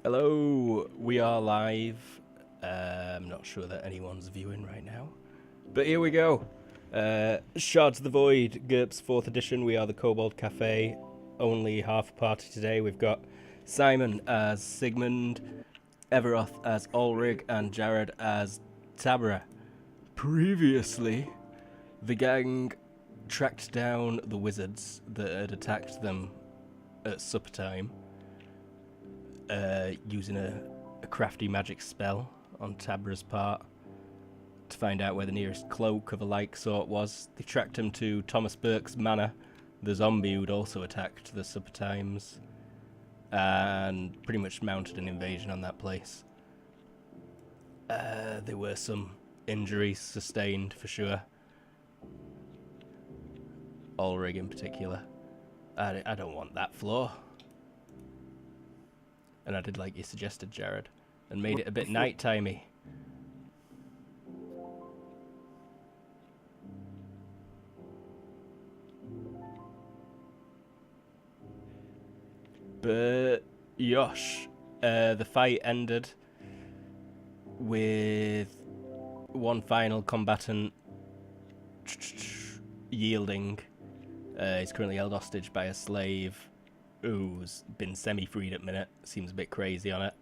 Hello, we are live. I'm not sure that anyone's viewing right now, but here we go. Shards of the Void, Gurps 4th edition. We are the Kobold Cafe. Only half a party today. We've got Simon as Sigmund, Everoth as Ulrig, and Jared as Tabra. Previously, the gang tracked down the wizards that had attacked them at supper time. Using a crafty magic spell on Tabra's part to find out where the nearest cloak of a like sort was. They tracked him to Thomas Burke's manor, the zombie who'd also attacked the supper times, and pretty much mounted an invasion on that place. There were some injuries sustained for sure. Ulrig in particular. I don't want that floor. And I did like you suggested, Jared, and made it a bit night-timey. But, yosh, the fight ended with one final combatant yielding. He's currently held hostage by a slave who's been semi-freed at minute. Seems a bit crazy on it.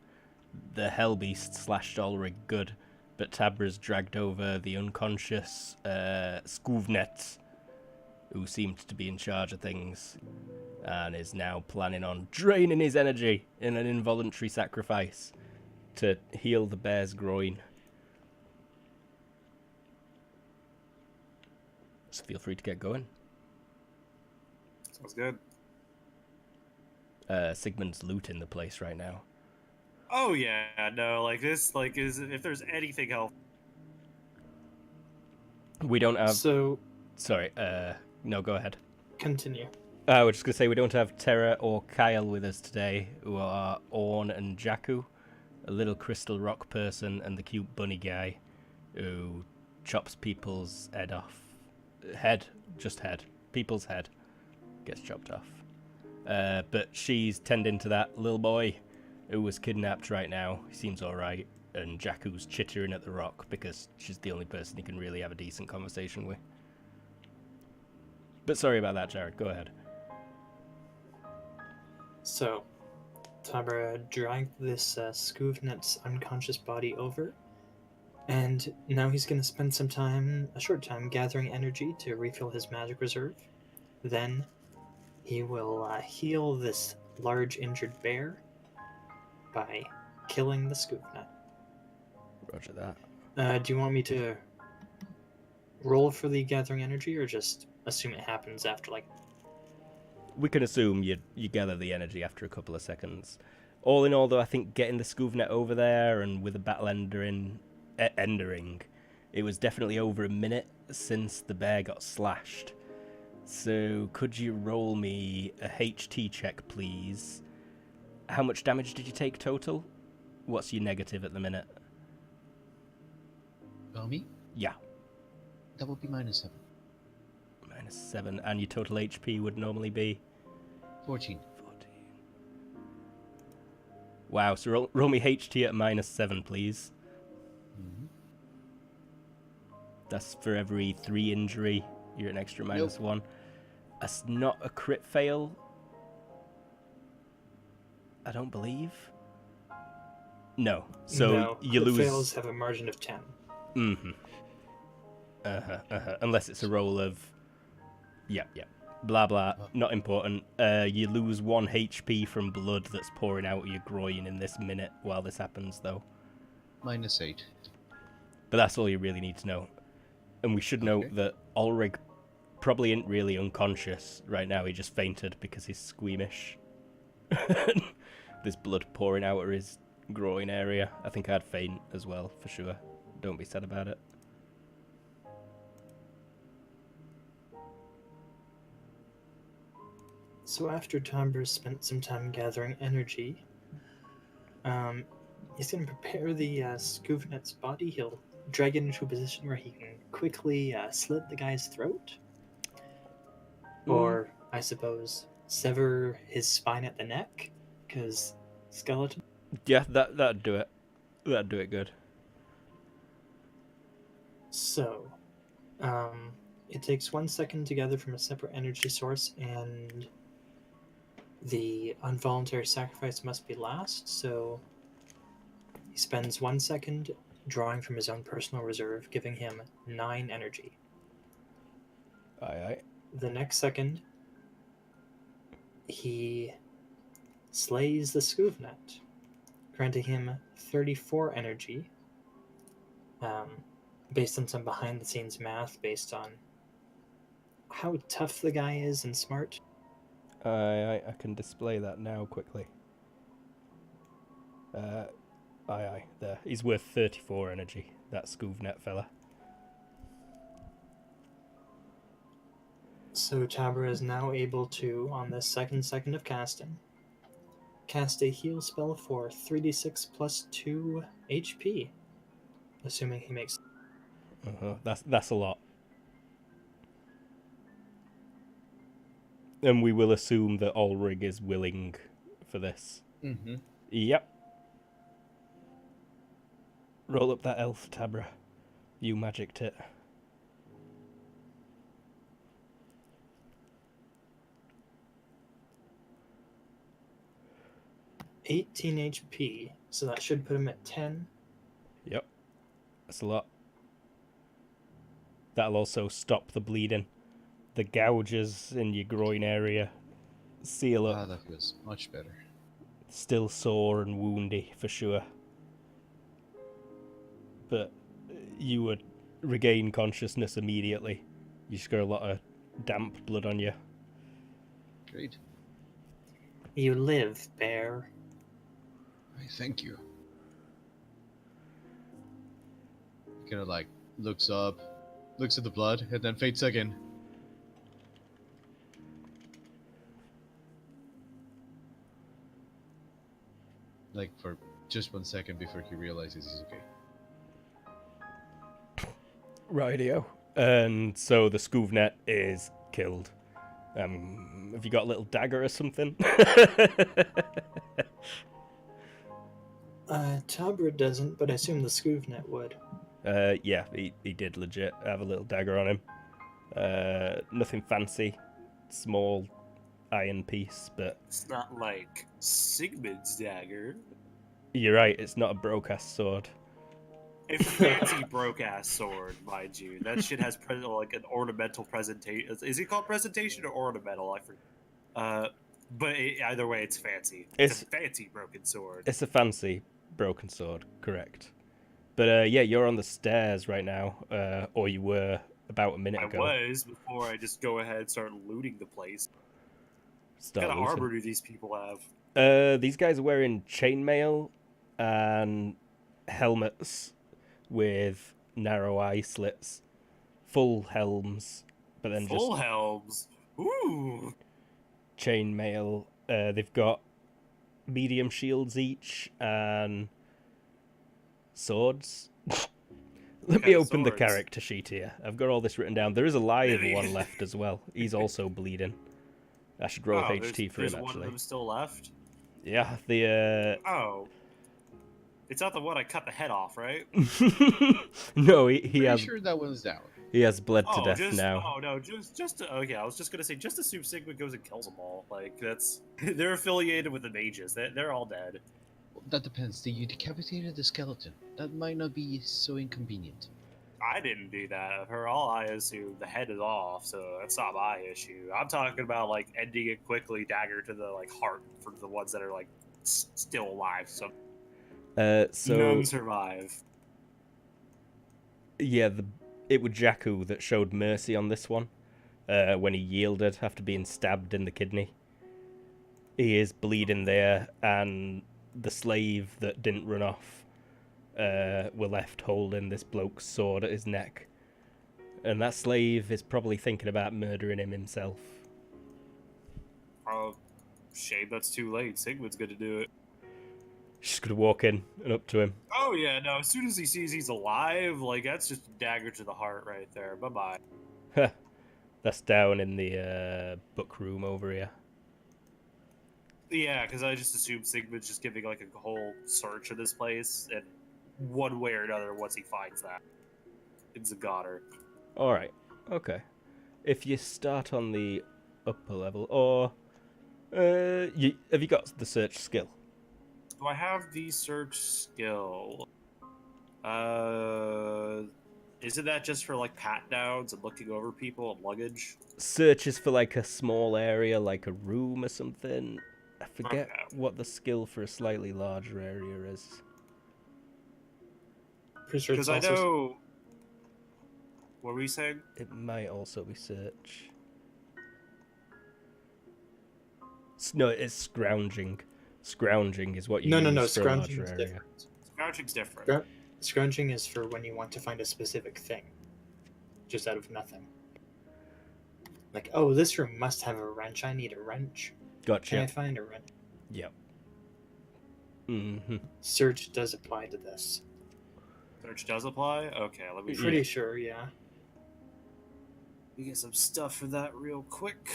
The Hellbeast slashed Ulrig good, but Tabra's dragged over the unconscious Skuvnet, who seemed to be in charge of things, and is now planning on draining his energy in an involuntary sacrifice to heal the bear's groin. So feel free to get going. Sounds good. Sigmund's looting the place right now. Oh yeah, no, like this, like is if there's anything else. We don't have. So. Sorry. No, go ahead. Continue. I was just gonna say we don't have Terra or Kyle with us today, who are Orn and Jakku, a little crystal rock person, and the cute bunny guy, who chops people's head off. Just head. People's head gets chopped off. But she's tending to that little boy who was kidnapped right now. He seems alright. And Jakku's chittering at the rock because she's the only person he can really have a decent conversation with. But sorry about that, Jared. Go ahead. So, Tabra dragged this Skuvnet's unconscious body over, and now he's going to spend a short time, gathering energy to refill his magic reserve. Then he will heal this large injured bear by killing the Skuvnet. Roger that. Do you want me to roll for the gathering energy, or just assume it happens after, like... We can assume you gather the energy after a couple of seconds. All in all, though, I think getting the Skuvnet over there and with the battle ending, it was definitely over a minute since the bear got slashed. So, could you roll me a HT check, please? How much damage did you take total? What's your negative at the minute? Oh, me? Yeah. That would be -7. -7, and your total HP would normally be? 14. Wow, so roll me HT at -7, please. Mm-hmm. That's for every 3 injury, you're an extra -1. Nope. That's not a crit fail, I don't believe. No, so no, you crit lose. fails have a margin of 10. Mm-hmm. Unless it's a roll of. Yeah. Blah blah. Not important. You lose 1 HP from blood that's pouring out of your groin in this minute while this happens, though. -8. But that's all you really need to know. And we should note that Ulrig probably isn't really unconscious right now. He just fainted because he's squeamish. There's blood pouring out of his groin area. I think I'd faint as well, for sure. Don't be sad about it. So after Tabra spent some time gathering energy, he's going to prepare the Skuvnet's body. He'll drag it into a position where he can quickly slit the guy's throat. Or, I suppose, sever his spine at the neck, because skeleton. Yeah, that'd do it. That'd do it good. So, it takes 1 second to gather from a separate energy source, and the involuntary sacrifice must be last, so he spends 1 second drawing from his own personal reserve, giving him 9 energy. Aye. The next second, he slays the Scoovnet, granting him 34 energy, based on some behind-the-scenes math based on how tough the guy is and smart. I can display that now quickly. Aye, there. He's worth 34 energy, that Scoovnet fella. So Tabra is now able to, on this second of casting, cast a heal spell for 3d6 plus 2 HP, assuming he makes. That's a lot. And we will assume that Ulrig is willing for this. Mm-hmm. Yep. Roll up that elf, Tabra. You magicked it. 18 HP, so that should put him at 10. Yep. That's a lot. That'll also stop the bleeding. The gouges in your groin area seal up. That feels much better. Still sore and woundy, for sure. But you would regain consciousness immediately. You just got a lot of damp blood on you. Great. You live, bear. I thank you. Kind of like looks up, looks at the blood, and then fades again. Like for just 1 second before he realizes he's okay. Rightio. And so the Scoovnet is killed. Have you got a little dagger or something? Tabra doesn't, but I assume the Scoovnet would. Yeah, he did legit have a little dagger on him. Nothing fancy. Small iron piece, but It's not like Sigmund's dagger. you're right, it's not a broke-ass sword. A fancy broke-ass sword, mind you. That shit has like an ornamental presentation. Is it called presentation or ornamental? I forget. But either way, it's fancy. It's a fancy broken sword. It's a fancy broken sword, correct. But yeah, you're on the stairs right now, or you were about a minute I ago. was before I just go ahead and start looting the place. Start What kind of looting. armor do these people have? These guys are wearing chainmail and helmets with narrow eye slits, full helms, but then Full just helms. Ooh. chainmail. They've got medium shields each and swords. Let me open the swords? character sheet here. I've got all this written down. There is a live one left as well. He's also bleeding. I should roll HT for him, there's one of actually. them still left. Yeah, the Oh. It's not the one I cut the head off, right? no, he Pretty has sure that one's down. he has bled to death just now. oh no, okay. I was just gonna say, just assume Sigma goes and kills them all. Like that's they're affiliated with the mages. They're all dead. That depends. You decapitated the skeleton. That might not be so inconvenient. I didn't do that. For all I assume, the head is off, so that's not my issue. I'm talking about like ending it quickly, dagger to the like heart for the ones that are like still alive. So none survive. Yeah, it was Jakku that showed mercy on this one when he yielded after being stabbed in the kidney. He is bleeding there, and the slave that didn't run off were left holding this bloke's sword at his neck. And that slave is probably thinking about murdering him himself. Oh, shame that's too late. Sigmund's gonna do it. She's gonna walk in and up to him. Oh yeah, no. As soon as he sees he's alive, like that's just a dagger to the heart right there. Bye bye. That's down in the book room over here. Yeah, because I just assumed Sigmund's just giving like a whole search of this place, and one way or another, once he finds that, it's a goddard. Alright, okay. If you start on the upper level, or... have you got the search skill? Do I have the search skill? Isn't that just for like pat downs and looking over people and luggage? Search is for like a small area, like a room or something. I forget Okay. what the skill for a slightly larger area is. Pretty sure it's Because I also know. What were you saying? It might also be search. No, it's scrounging. Scrounging is what you No, use for a scrounging larger is area. different. Scrounging's different. Scrounging is for when you want to find a specific thing, just out of nothing. Like, oh, this room must have a wrench. I need a wrench. Can I Gotcha. find a wrench? Yep. Mm-hmm. Search does apply to this. Search does apply? Okay, let me Pretty sure, yeah. let me get some stuff for that real quick.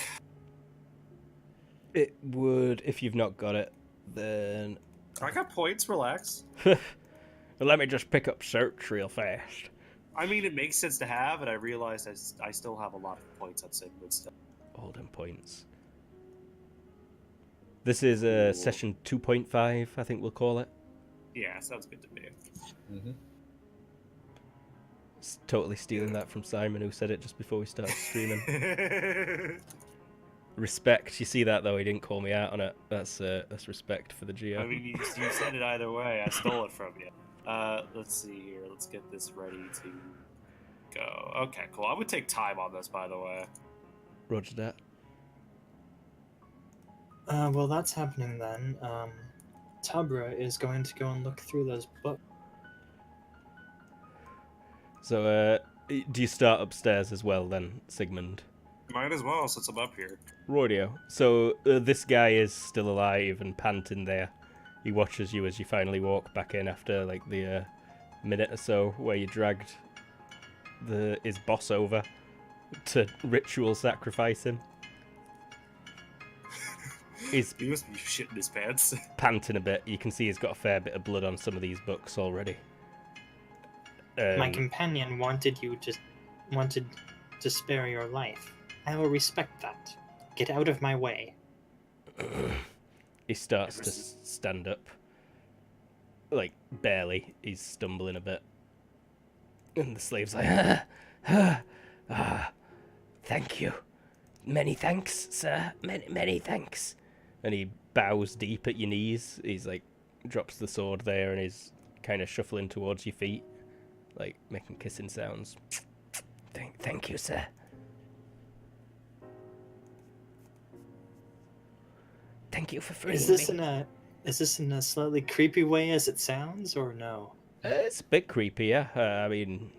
It would, if you've not got it, then... I got points, relax. Let me just pick up search real fast. I mean, it makes sense to have, and I realized I still have a lot of points on Sigmund stuff. Golden points. This is Cool. session 2.5, I think we'll call it. Yeah, sounds good to me. Mm-hmm. Totally stealing that from Simon, who said it just before we started streaming. Respect. You see that though? He didn't call me out on it. That's respect for the GM. I mean, you said it either way. I stole it from you. Let's see here. Let's get this ready to go. Okay, cool. I would take time on this, by the way. Roger that. Well, that's happening then. Tabra is going to go and look through those books. So, do you start upstairs as well then, Sigmund? Might as well, since I'm up here. Rodeo. So, this guy is still alive and panting there. He watches you as you finally walk back in after, like, the minute or so where you dragged his boss over to ritual sacrifice him. He's He must be shitting his pants. panting a bit. You can see he's got a fair bit of blood on some of these books already. My companion wanted to spare your life. I will respect that. Get out of my way. He starts to stand up. Like, barely. He's stumbling a bit. And the slave's like, thank you. Many thanks, sir. Many thanks. And he bows deep at your knees. He's like, drops the sword there and is kind of shuffling towards your feet. Like, making kissing sounds. Thank you, sir. Thank you for freeing Is this me. is this in a slightly creepy way as it sounds, or no? It's a bit creepy, yeah. I mean,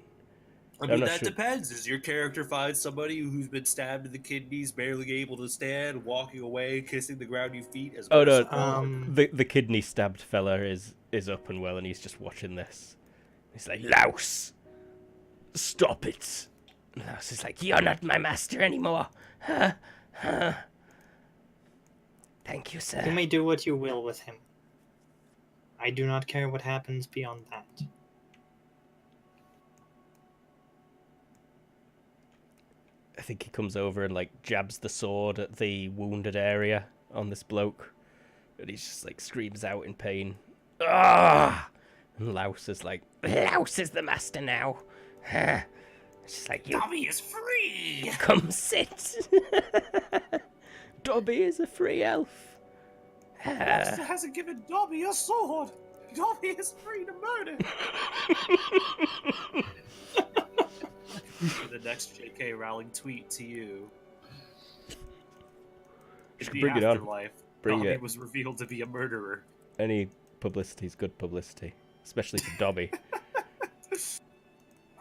I I'm mean, not that sure. depends. Does your character find somebody who's been stabbed in the kidneys, barely able to stand, walking away, kissing the ground you feet as Oh, no, merciful? the kidney stabbed fella is up and well, and he's just watching this. He's like, Louse, stop it. And Louse is like, you're not my master anymore. Thank you, You sir. may do what you will with him. I do not care what happens beyond that. I think he comes over and like jabs the sword at the wounded area on this bloke, and he's just like screams out in pain. Ah! And Louse is like, Louse is the master now. It's just like, you Dobby is free! come sit. Dobby is a free elf. Master hasn't given Dobby a sword! Dobby is free to murder! The next J.K. Rowling tweet to you. Just In bring the it on. afterlife, Bring Dobby it. was revealed to be a murderer. Any publicity is good publicity, especially for Dobby.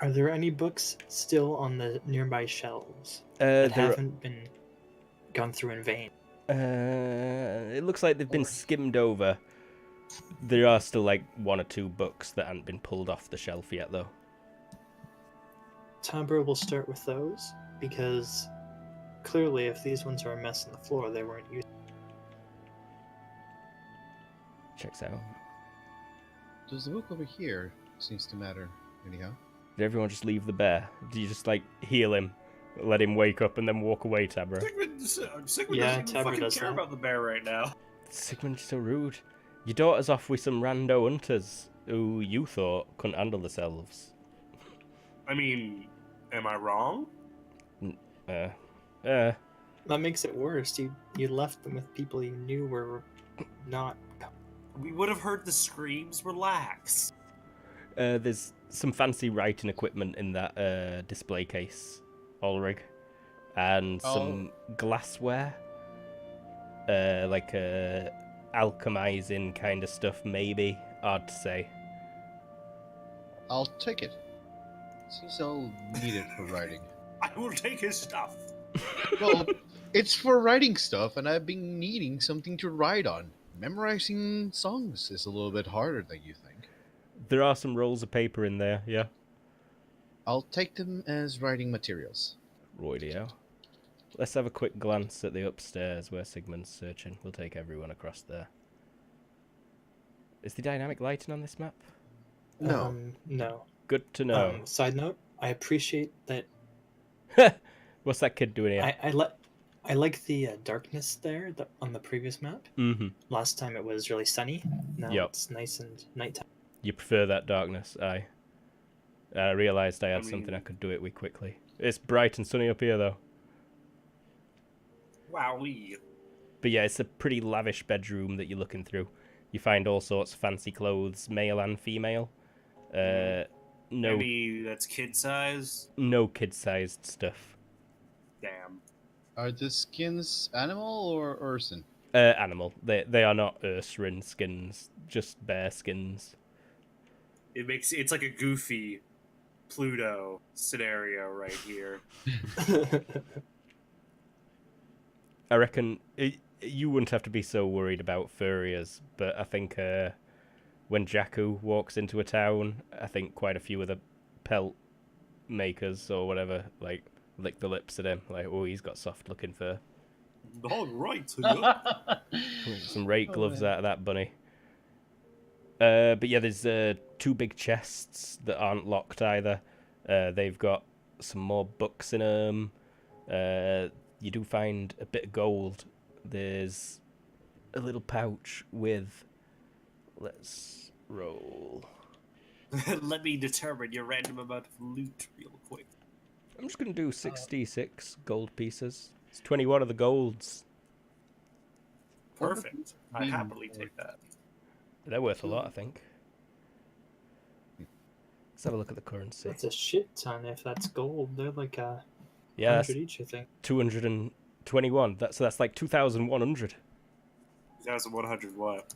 Are there any books still on the nearby shelves There, that haven't been gone through in vain? it looks like they've been skimmed over. There are still like one or two books that haven't been pulled off the shelf yet, though. Tabra will start with those, because clearly if these ones are a mess on the floor, they weren't used. Checks out. Does the book over here seems to matter anyhow? Did everyone just leave the bear? Do you just like heal him, let him wake up, and then walk away, Tabra? Sigmund Yeah, doesn't even Tabra fucking does care that. about the bear right now. Sigmund's so rude. Your daughter's off with some rando hunters who you thought couldn't handle themselves. I mean, am I wrong? That makes it worse. You left them with people you knew were not. We would have heard the screams. Relax. There's some fancy writing equipment in that display case, Ulrich, and some glassware, like alchemizing kind of stuff, maybe. Hard to say. I'll take it. Seems I'll need it for writing. I will take his stuff. Well, it's for writing stuff, and I've been needing something to write on. Memorizing songs is a little bit harder than you think. There are some rolls of paper in there, yeah. I'll take them as writing materials. Roydio. Let's have a quick glance at the upstairs where Sigmund's searching. We'll take everyone across there. Is the dynamic lighting on this map? No. No. Good to know. Side note: I appreciate that. What's that kid doing here? I like the darkness there on the previous map. Mm-hmm. Last time it was really sunny. Now Yep. it's nice and nighttime. You prefer that darkness, aye. I realised I had something I could do it with quickly. It's bright and sunny up here, though. Wowee. But yeah, it's a pretty lavish bedroom that you're looking through. You find all sorts of fancy clothes, male and female. No, Maybe that's kid size. no kid-sized stuff. Damn. Are the skins animal or Urson? Animal. They are not Ursarin skins, just bear skins. It's like a goofy Pluto scenario right here. I reckon you wouldn't have to be so worried about furriers, but I think when Jakku walks into a town, I think quite a few of the pelt makers or whatever like lick the lips at him, like, oh, he's got soft-looking fur. All right. Some rake gloves out of that bunny. But yeah, there's two big chests that aren't locked either. They've got some more books in them. You do find a bit of gold. There's a little pouch with... Let's roll. Let me determine your random amount of loot real quick. I'm just going to do 66 gold pieces. It's 21 of the golds. Perfect. I happily take that. They're worth a lot, I think. Let's have a look at the currency. That's a shit ton if that's gold. They're like a Yeah, that's 100 each, I think. 221. That's like 2,100. 2,100 what?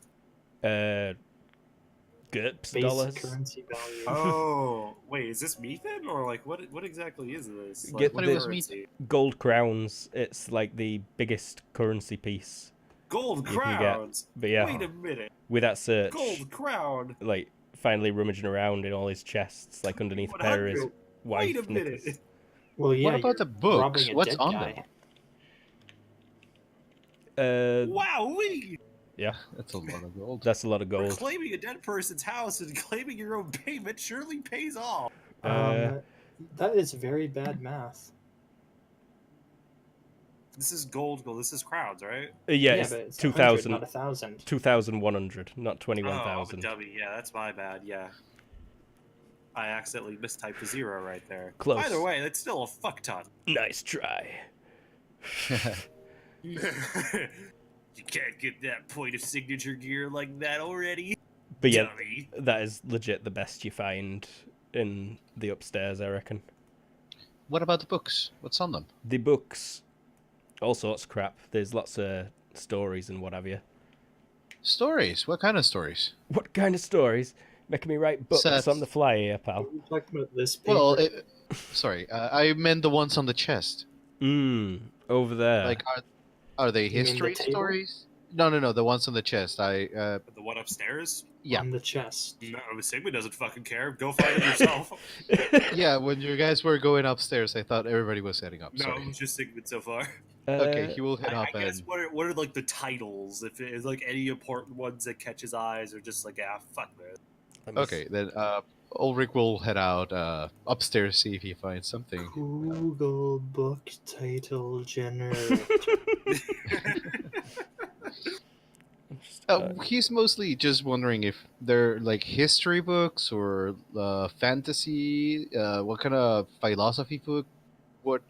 Gurps Base dollars. currency value. Oh, wait, is this me then? Or like, what exactly is this? Like, Get what the- currency? Gold crowns. It's like the biggest currency piece. Gold you can get. crowns? But yeah, Wait a minute. with that search, Gold crown? like finally rummaging around in all his chests, like underneath a pair of his 100. wife Wait a minute. knickers. Well, yeah. What about the you're books? robbing a What's dead on guy. them? Wowee! Yeah, That's a lot of gold. that's a lot of gold. Claiming a dead person's house and claiming your own payment surely pays off. That is very bad math. This is gold. This is crowns, right? Yeah, but it's it's 100, 2,000. not 1,000. 2,100, not Oh, 21,000. dummy. Yeah, that's my bad. Yeah. I accidentally mistyped a 0 right there. Close. Either way, that's still a fuck ton. Nice try. You can't get that point of signature gear like that already. But yeah, Dummy. that is legit the best you find in the upstairs, I reckon. What about the books? What's on them? The books, all sorts of crap. There's lots of stories and what have you. Stories? What kind of stories? What kind of stories? Making me write books Seth. on the fly here, pal. Are you talking about this paper? Well, sorry, I meant the ones on the chest. Over there. Like, are they You mean the history table? stories? No, the ones on the chest. The one upstairs? Yeah. On the chest. No, Sigma doesn't fucking care. Go find it yourself. Yeah, when you guys were going upstairs, I thought everybody was heading up. No, Sorry. it's just Sigmund so far. Okay, he will head I up guess and what are like the titles? If it is like any important ones that catch his eyes, or just like fuck this. Let me okay, then Ulrich will head out upstairs, see if he finds something. Google book title generator. He's mostly just wondering if they're like history books or fantasy. What kind of philosophy book? What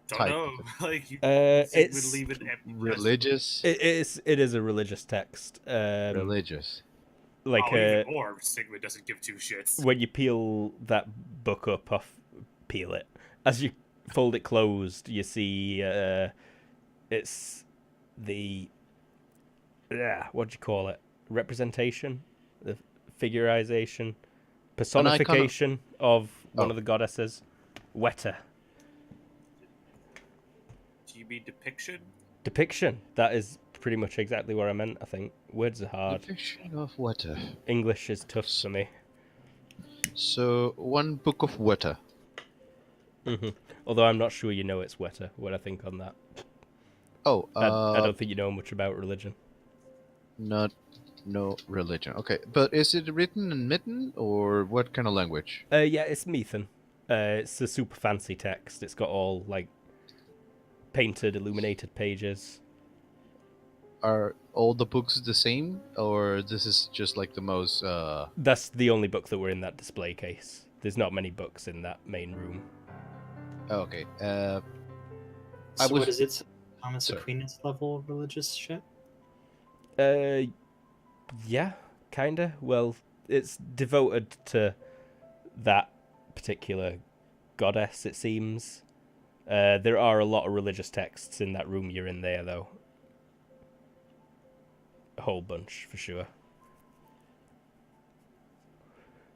Don't type know. of it? Like you would it's leave an empty Religious. it is a religious text. Religious. Like Oh, even more. Sigmund doesn't give two shits. when you peel that book up peel it. As you fold it closed, you see it's the what do you call it? Representation, the figurization, personification of one of the goddesses, Weta. Do you mean depiction? Depiction. That is pretty much exactly what I meant. I think words are hard. Depiction of water. English is tough for me. So one book of water. Although I'm not sure you know it's Weta. What I think on that. Oh, I don't think you know much about religion. No religion. Okay, but is it written in Mitten or what kind of language? Yeah, it's Methan. It's a super fancy text. It's got all like painted, illuminated pages. Are all the books the same, or this is just like the most? That's the only book that were in that display case. There's not many books in that main room. Okay. So what is it? Thomas Sorry. Aquinas level religious shit? Yeah, kinda. Well, it's devoted to that particular goddess, it seems. There are a lot of religious texts in that room you're in there, though. A whole bunch, for sure.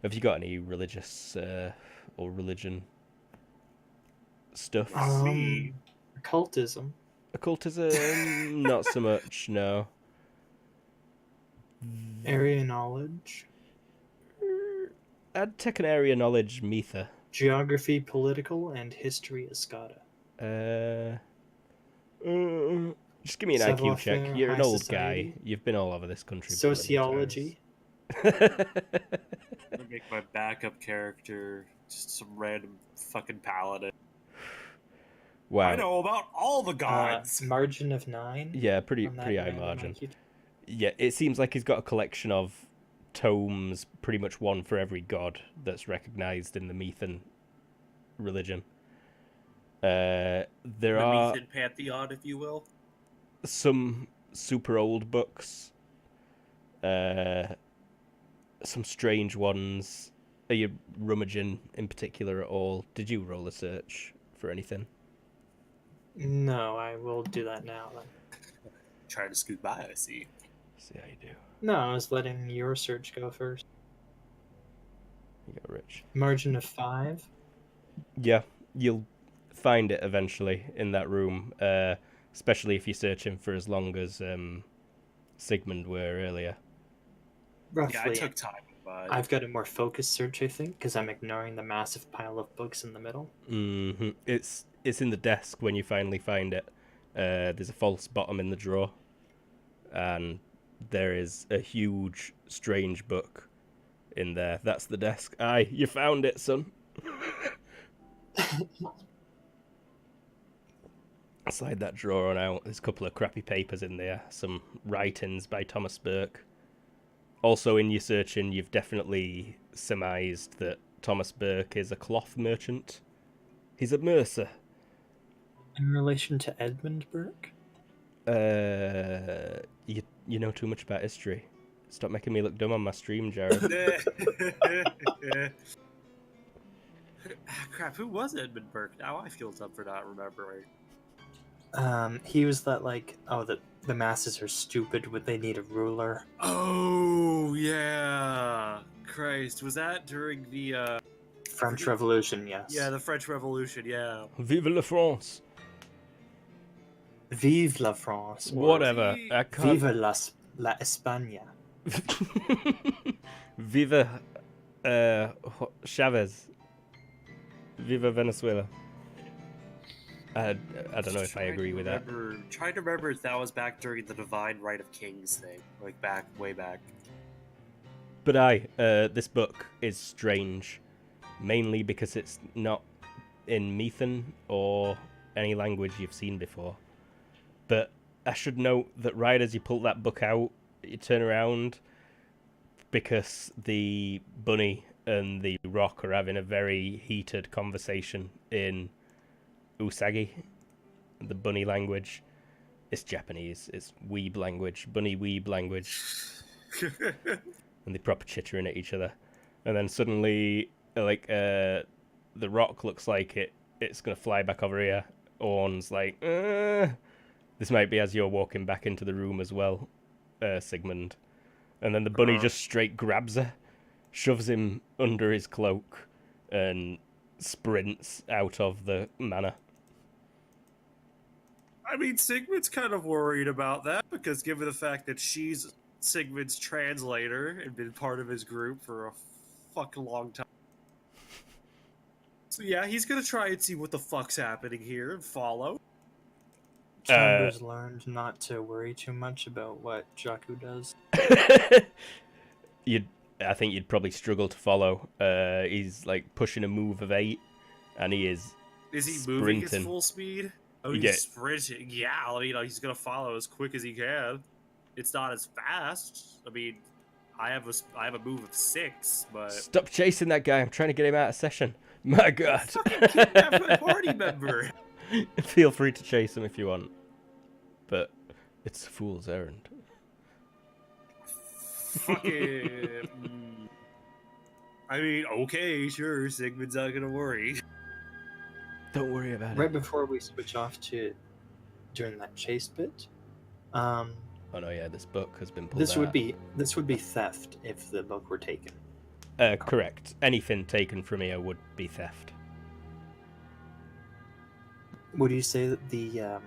Have you got any religious or religion stuff? Occultism. Occultism? Not so much, no. Area knowledge. I'd take an area knowledge mether. Geography, political, and history Escada. Just give me an IQ Savoir check. faire, You're an high old society. guy. You've been all over this country. Sociology. I'm gonna make my backup character just some random fucking paladin. Wow. I know about all the gods. Margin of 9. Yeah, pretty on that high random margin. IQ. Yeah, it seems like he's got a collection of tomes, pretty much one for every god that's recognized in the Methan religion. There The are Methan pantheon, if you will. some super old books. Some strange ones. Are you rummaging in particular at all? Did you roll a search for anything? No, I will do that now then. Trying to scoot by, I see. See how you do. No, I was letting your search go first. You got rich. Margin of 5. Yeah, you'll find it eventually in that room, especially if you're searching for as long as Sigmund were earlier. Roughly. Yeah, I took time. But I've got a more focused search, I think, because I'm ignoring the massive pile of books in the middle. Mm-hmm. It's in the desk when you finally find it. There's a false bottom in the drawer, and there is a huge, strange book in there. That's the desk. Aye, you found it, son. Slide that drawer on out. There's a couple of crappy papers in there. Some writings by Thomas Burke. Also, in your searching, you've definitely surmised that Thomas Burke is a cloth merchant. He's a mercer. In relation to Edmund Burke? You know too much about history. Stop making me look dumb on my stream, Jared. Crap, who was Edmund Burke? Now I feel dumb for not remembering. He was that, like, the masses are stupid, they need a ruler. Oh, yeah. Christ, was that during the, French Revolution, yes. Yeah, the French Revolution, yeah. Vive la France! Vive la France. Or Whatever. I can't... Vive la España. Viva Chavez. Viva Venezuela. I don't know if I agree with that. Trying to remember if that was back during the Divine Right of Kings thing, like way back. But this book is strange, mainly because it's not in Methan or any language you've seen before. But I should note that right as you pull that book out, you turn around because the bunny and the rock are having a very heated conversation in Usagi, the bunny language. It's Japanese. It's weeb language, bunny weeb language. And they proper chittering at each other. And then suddenly, like, the rock looks like it's going to fly back over here. Orn's like, this might be as you're walking back into the room as well, Sigmund. And then the bunny just straight grabs her, shoves him under his cloak, and sprints out of the manor. I mean, Sigmund's kind of worried about that, because given the fact that she's Sigmund's translator and been part of his group for a fucking long time. So yeah, he's gonna try and see what the fuck's happening here and follow. Chambers learned not to worry too much about what Jaku does. I think you'd probably struggle to follow. He's like pushing a move of 8, and he is. Is he sprinting. moving his full speed? Oh, he's sprinting. Yeah, I mean, he's gonna follow as quick as he can. It's not as fast. I mean, I have a move of 6, but Stop chasing that guy! I'm trying to get him out of session. My God! Kidnap a party member. Feel free to chase him if you want, but it's a fool's errand. Fucking. I mean, okay, sure. Sigmund's not gonna worry. Don't worry about it. Right before we switch off to doing that chase bit, Oh no, yeah, this book has been pulled this out. would be theft if the book were taken. Correct. Anything taken from here would be theft. Would you say that the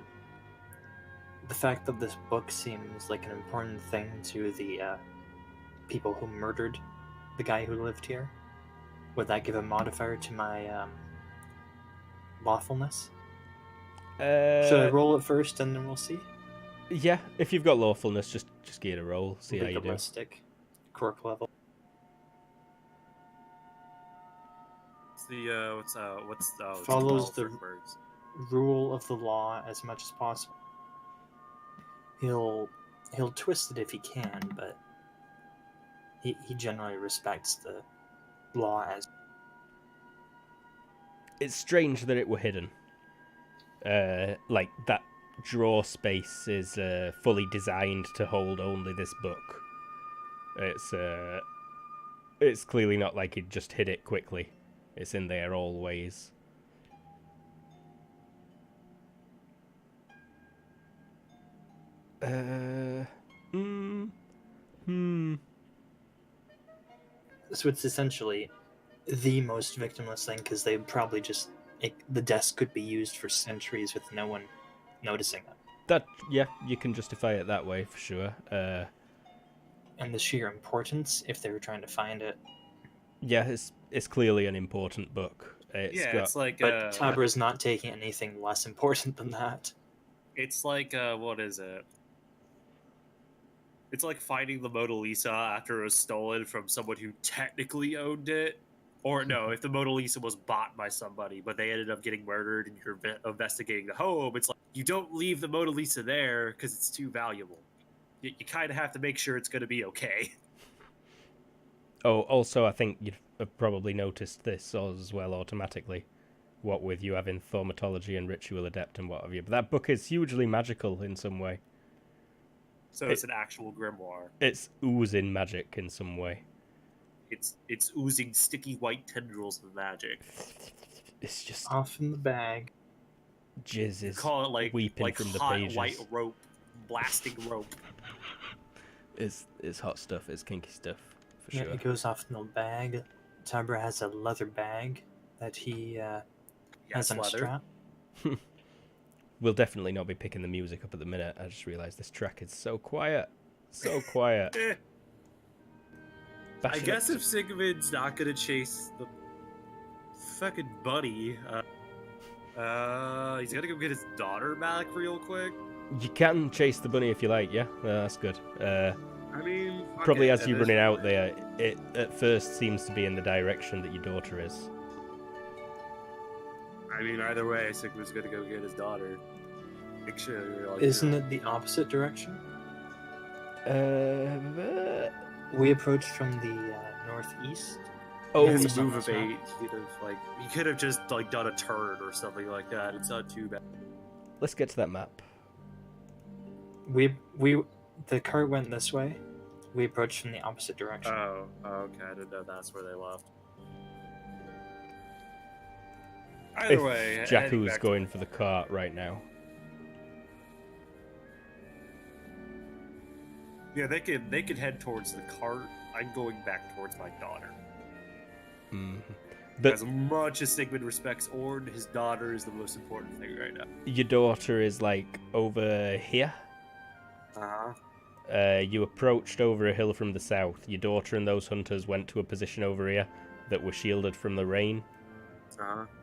fact that this book seems like an important thing to the people who murdered the guy who lived here, would that give a modifier to my lawfulness? Should I roll it first and then we'll see? Yeah, if you've got lawfulness, just give it a roll. See how you do. Legalistic, quirk level. Follows the rule of the law as much as possible. He'll twist it if he can, but he generally respects the law as. It's strange that it were hidden. Like that drawer space is fully designed to hold only this book. It's clearly not like it just hid it quickly. It's in there always. So it's essentially the most victimless thing because they probably just the desk could be used for centuries with no one noticing it. Yeah, you can justify it that way for sure. And the sheer importance, if they were trying to find it. Yeah, it's clearly an important book. It's like. But Tabra's not taking anything less important than that. It's like what is it? It's like finding the Mona Lisa after it was stolen from someone who technically owned it. Or no, if the Mona Lisa was bought by somebody, but they ended up getting murdered and you're investigating the home, it's like you don't leave the Mona Lisa there because it's too valuable. You kind of have to make sure it's going to be okay. Oh, also, I think you've probably noticed this as well automatically. What with you having thaumatology and ritual adept and what have you. But that book is hugely magical in some way. So it's an actual grimoire. It's oozing magic in some way. It's oozing sticky white tendrils of magic. It's just off in the bag. Jizz is call it like weeping from the hot pages. White rope, blasting rope. It's hot stuff. It's kinky stuff for Yeah, sure. it goes off in the bag. Tabra has a leather bag that he has on a strap. We'll definitely not be picking the music up at the minute. I just realised this track is so quiet. So quiet. I guess if Sigmund's not gonna chase the fucking bunny, He's gotta go get his daughter back real quick. You can chase the bunny if you like, yeah? That's good. I mean, fuck Probably it, as at you this running out point. there, it at first seems to be in the direction that your daughter is. I mean, either way, Sigma's gonna go get his daughter. Make sure you're like, Isn't it the opposite direction? Uh, We approached from the northeast. oh, He has Yes. to move a That's right. bait. He could have just like done a turn or something like that. It's not too bad. let's get to that map. The cart went this way. We approached from the opposite direction. Oh, okay. I didn't know that's where they left. Either If way, heading Jakku's back going for the cart right now. Yeah, they could head towards the cart. I'm going back towards my daughter. Mhm. But As much as Sigmund respects Orn, his daughter is the most important thing right now. your daughter is like over here. You approached over a hill from the south. Your daughter and those hunters went to a position over here that were shielded from the rain.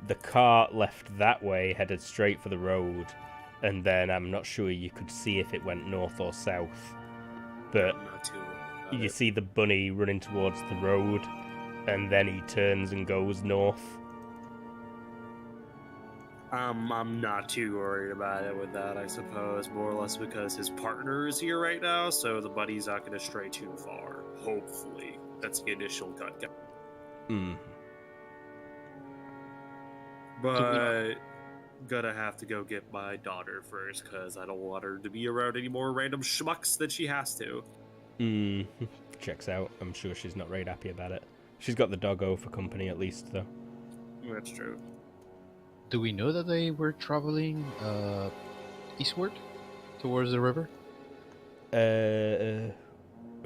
The cart left that way, headed straight for the road, and then I'm not sure you could see if it went north or south. But I'm not too. you see the bunny running towards the road, and then he turns and goes north. I'm not too worried about it with that, I suppose. More or less because his partner is here right now, so the bunny's not going to stray too far. Hopefully. That's the initial gut. Mm. But gonna have to go get my daughter first, because I don't want her to be around any more random schmucks than she has to. Mm. Checks out. I'm sure she's not very happy about it. She's got the doggo for company at least, though. That's true. Do we know that they were traveling eastward towards the river?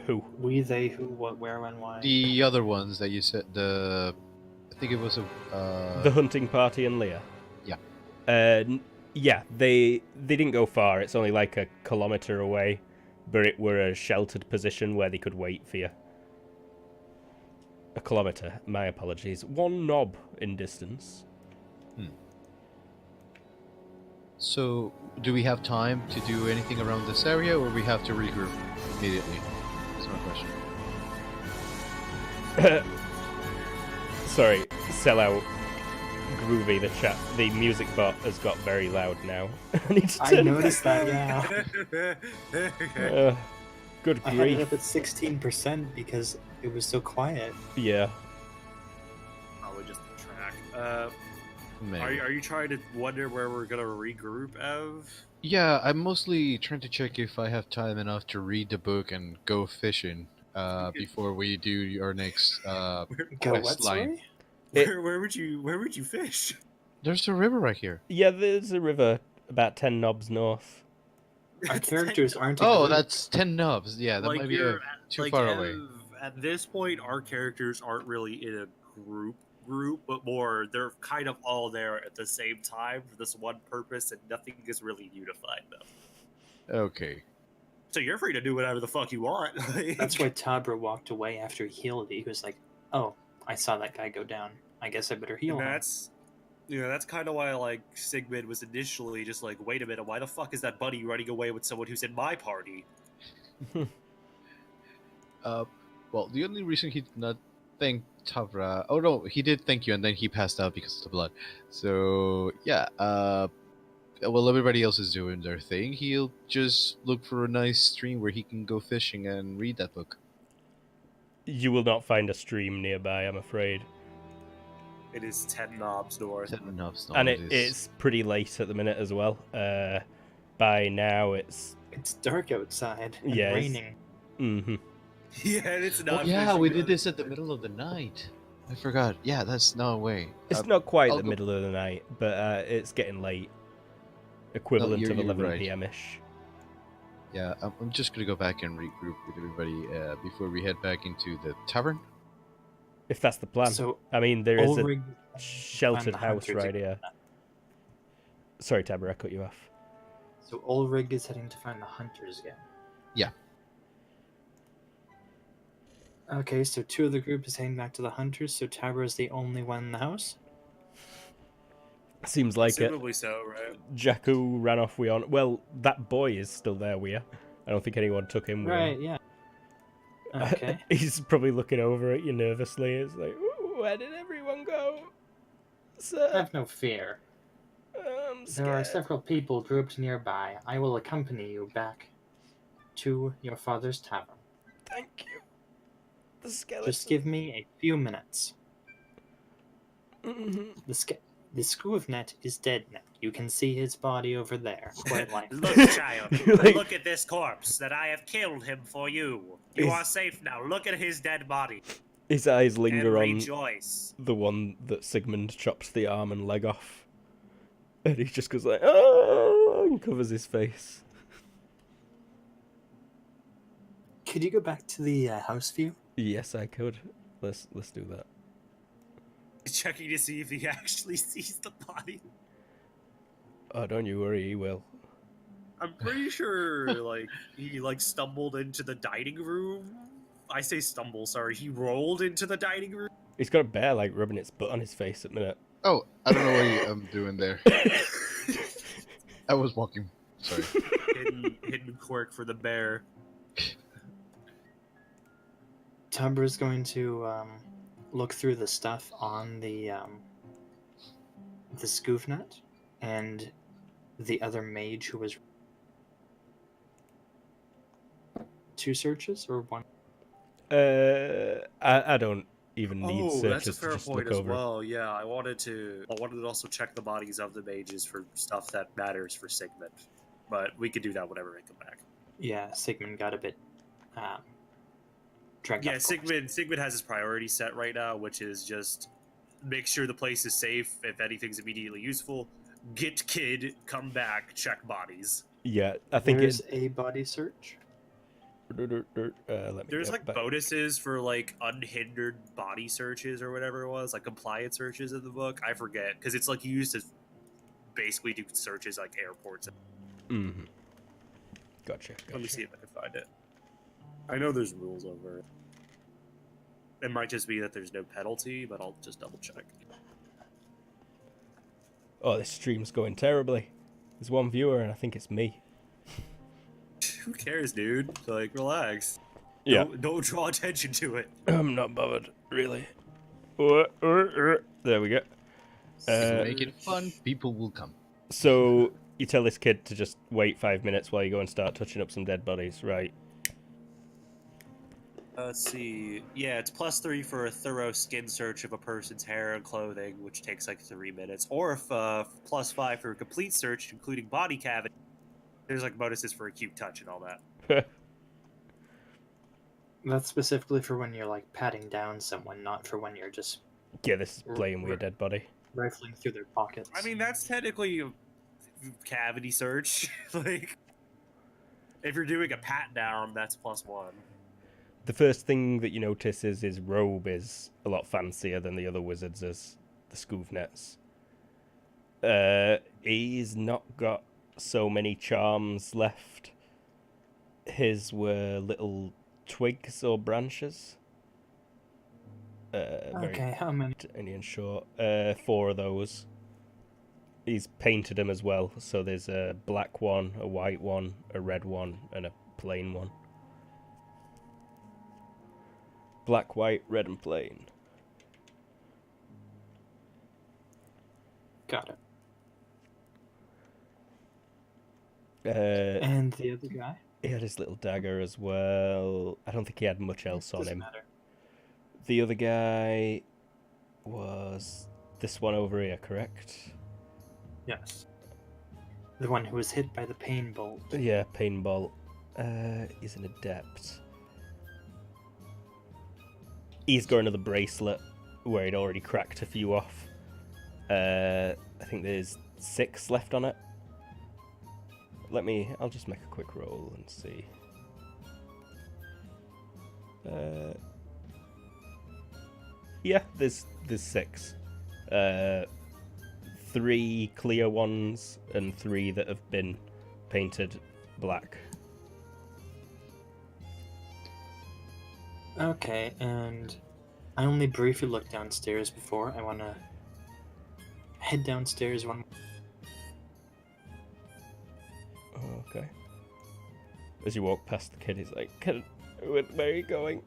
Who? We, they, who, what, where, when, why. The other ones that you said, I think it was The hunting party and Leah? Yeah. Yeah, they didn't go far. It's only like a kilometre away, but it were a sheltered position where they could wait for you. A kilometre, my apologies. One knob in distance. So, do we have time to do anything around this area, or we have to regroup immediately? That's my question. Sorry, sell out. Groovy, the music bot has got very loud now. I need to I turn it noticed back that, down. yeah. Good I had it grief. up at 16% because it was so quiet. Yeah. Probably just the track. Maybe. Are you trying to wonder where we're gonna regroup, Ev? Yeah, I'm mostly trying to check if I have time enough to read the book and go fishing before we do our next Go quest what, line. sorry? Where would you fish? There's a river right here. Yeah, there's a river about 10 knobs north. Our It's characters aren't a Oh, group. that's 10 nubs. Yeah, that like might be you're too like, far Ev, away. At this point, our characters aren't really in a group, but more they're kind of all there at the same time for this one purpose, and nothing is really unified them. Okay. So you're free to do whatever the fuck you want. That's why Tabra walked away after he healed. He was like, "Oh, I saw that guy go down. I guess I better heal And him." that's kind of why like Sigmund was initially just like, wait a minute, why the fuck is that buddy running away with someone who's in my party? Well, the only reason he did not thank Tavra... Oh, no, he did thank you, and then he passed out because of the blood. So, yeah, while everybody else is doing their thing, he'll just look for a nice stream where he can go fishing and read that book. You will not find a stream nearby, I'm afraid. It is 10 knobs north. 10 nubs. No, And it is. it's pretty late at the minute as well. By now it's... It's dark outside and Yes. raining. Mm-hmm. Yeah, and it's Oh, not. yeah, fishing we good. did this at the middle of the night. I forgot. Yeah, that's no way. It's not quite I'll the go- middle of the night, but it's getting late. Equivalent you're of 11 right. p.m.-ish. Yeah, I'm just gonna go back and regroup with everybody before we head back into the tavern. If that's the plan. So I mean, there is a Ulrig sheltered the house hunters right here. Sorry, Tabra, I cut you off. So Ulrig is heading to find the hunters again. Yeah. Okay, so two of the group is heading back to the hunters, so Tabra is the only one in the house? Seems like it. Assumably so, right? Jakku ran off with on. Well, that boy is still there with you. I don't think anyone took him with Right, him. yeah. Okay. He's probably looking over at you nervously. It's like, "Ooh, where did everyone go? Sir, Have no fear. I'm There are scared." several people grouped nearby. I will accompany you back to your father's tavern. Thank you. The skeleton. Just give me a few minutes. Mhm. The Scoovnet is dead now. You can see his body over there. Quite likely. Look, child. Like- Look at this corpse that I have killed him for you. You Is- are safe now. Look at his dead body His eyes and linger on rejoice. the one that Sigmund chops the arm and leg off. And he just goes like, "Oh," and covers his face. Could you go back to the house view? Yes, I could. Let's do that. Checking to see if he actually sees the body. Oh, don't you worry, he will. I'm pretty sure, he stumbled into the dining room. I say stumble, sorry. He rolled into the dining room. He's got a bear rubbing its butt on his face at the minute. Oh, I don't know what I'm doing there. I was walking. Sorry. hidden quirk for the bear. Tubber is going to look through the stuff on the Scoovnet and the other mage who was 2 searches or 1. I don't even need Oh, searches that's a to fair just point look as over. well. Yeah, I wanted to also check the bodies of the mages for stuff that matters for Sigmund, but we could do that whenever we come back. Yeah, Sigmund got a bit dragged Yeah, off course. Sigmund has his priority set right now, which is just make sure the place is safe. If anything's immediately useful, get kid, come back, check bodies. Yeah, I think There's a body search. Let me There's get like back. bonuses for like unhindered body searches or whatever it was, like compliance searches in the book. I forget because it's like used to basically do searches like airports. Mm-hmm. Gotcha. Let me see if I can find it. I know there's rules over it. It might just be that there's no penalty, but I'll just double check. Oh, this stream's going terribly. There's one viewer, and I think it's me. Who cares, dude? Like, relax. Yeah. Don't draw attention to it. I'm not bothered, really. There we go. If you make it fun, people will come. So you tell this kid to just wait 5 minutes while you go and start touching up some dead bodies, right? Let's see. Yeah, it's +3 for a thorough skin search of a person's hair and clothing, which takes like 3 minutes. Or if +5 for a complete search, including body cavity. There's like bonuses for acute touch and all that. That's specifically for when you're like patting down someone, not for when you're just Yeah, this is playing with a dead body. rifling through their pockets. I mean, that's technically a cavity search. Like, if you're doing a pat down, that's +1. The first thing that you notice is his robe is a lot fancier than the other wizards' as the Scoovnets. He's not got so many charms left. His were little twigs or branches. Okay, how many? Tiny and short. 4 of those. He's painted them as well, so there's a black one, a white one, a red one, and a plain one. Black, white, red, and plain. Got it. Uh, And the other guy? he had his little dagger as well. I don't think he had much else on Doesn't him. matter. The other guy was this one over here, correct? Yes. The one who was hit by the pain bolt. Yeah, painbolt. He's an adept. He's got another bracelet where he'd already cracked a few off. I think there's 6 left on it. I'll just make a quick roll and see. Yeah, there's 6. 3 clear ones and 3 that have been painted black. Okay, and I only briefly looked downstairs before. I want to head downstairs one. Okay. As you walk past the kid, he's like, where are you going?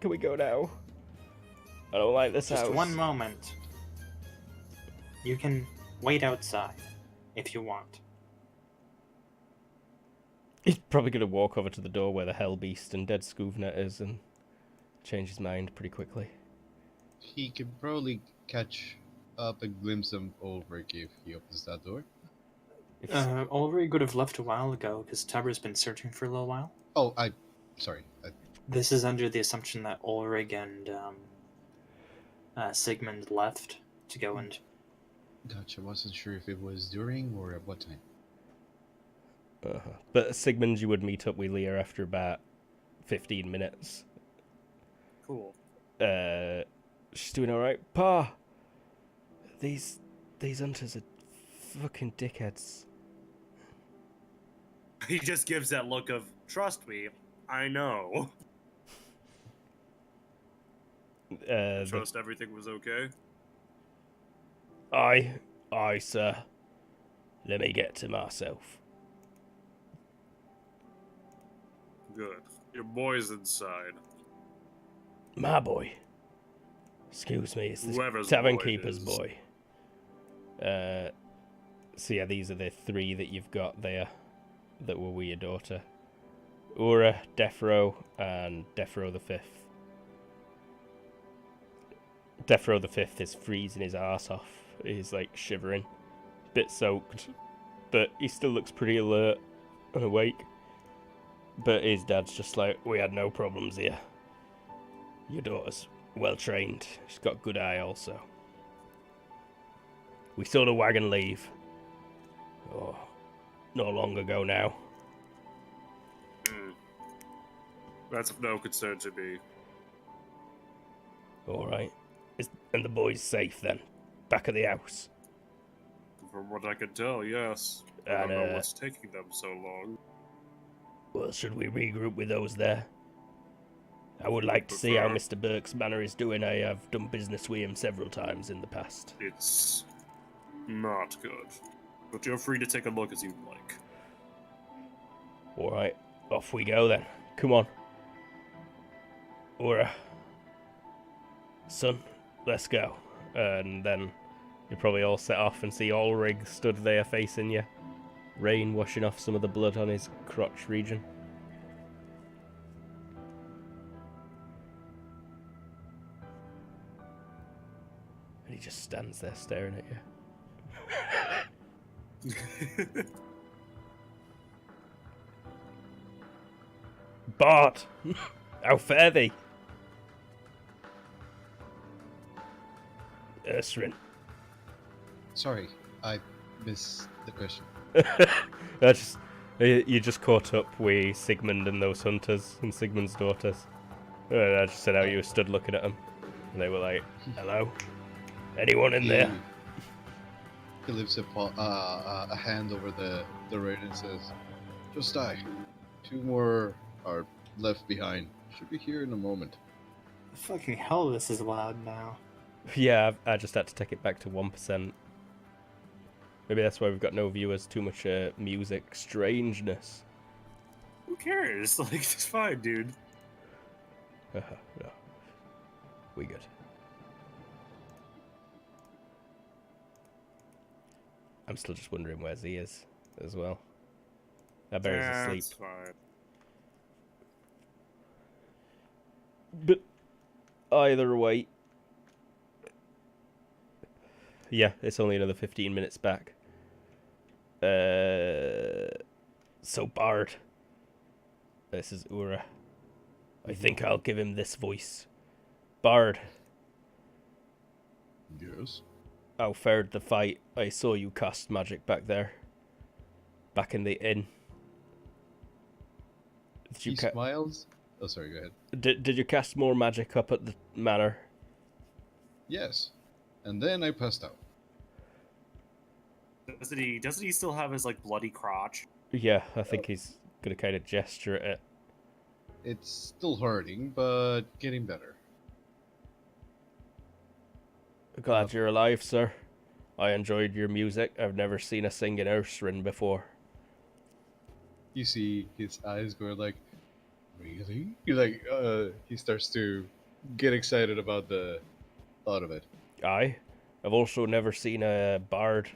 Can we go now? I don't like this house. Just one moment. You can wait outside if you want. He's probably going to walk over to the door where the Hell Beast and Dead Scoovnet is and change his mind pretty quickly. He can probably catch up a glimpse of Ulrich if he opens that door. Ulrich would have left a while ago because Tuber's been searching for a little while. Oh, sorry. This is under the assumption that Ulrich and Sigmund left to go and... Gotcha, wasn't sure if it was during or at what time. But Sigmund, you would meet up with Leah after about 15 minutes. Cool. She's doing alright. Pa! These hunters are fucking dickheads. He just gives that look of, trust me, I know. Trust everything was okay? Aye, sir. Let me get to myself. Good. Your boy's inside. My boy. Excuse me, it's the Whoever's tavern boy it keeper's is. boy. So yeah, these are the three that you've got there that were with your daughter. Ura, Defro, and Defro the Fifth. Defro the Fifth is freezing his ass off. He's like shivering, bit soaked, but he still looks pretty alert and awake. But his dad's just like, we had no problems here. Your daughter's well trained. She's got good eye also. We saw the wagon leave. Oh, not long ago now. That's of no concern to me. Alright. And the boy's safe then? Back at the house? From what I can tell, yes. I And, don't know what's taking them so long. Well, should we regroup with those there? I would like to see how Mr. Burke's manor is doing. I have done business with him several times in the past. It's not good. But you're free to take a look as you'd like. Alright, off we go then. Come on. Ura. Son, let's go. And then you probably all set off and see Ulrich stood there facing you. Rain washing off some of the blood on his crotch region. And he just stands there staring at you. Bart! How fare thee? Ursrin. Sorry, I missed the question. You just caught up with Sigmund and those hunters and Sigmund's daughters. I just said how you stood looking at them. And they were like, hello? Anyone in there? He lifts a hand over the road and says, just I. 2 more are left behind. Should be here in a moment. Fucking hell, this is loud now. Yeah, I just had to take it back to 1%. Maybe that's why we've got no viewers, too much music strangeness. Who cares? Like, it's fine, dude. No. We good. I'm still just wondering where Z is as well. I bet he's asleep. That's fine. But either way, yeah, it's only another 15 minutes back. So Bard, this is Ura. I think I'll give him this voice. Bard, Yes. how fared the fight? I saw you cast magic back there. Back in the inn. Did you He smiles. Oh, sorry, go ahead. Did you cast more magic up at the manor? Yes. And then I passed out. Doesn't he still have his, like, bloody crotch? Yeah, I think he's gonna kind of gesture at it. It's still hurting, but getting better. Glad you're alive, sir. I enjoyed your music. I've never seen a singing Ursarin before. You see his eyes going like, really? He starts to get excited about the thought of it. Aye. I've also never seen a bard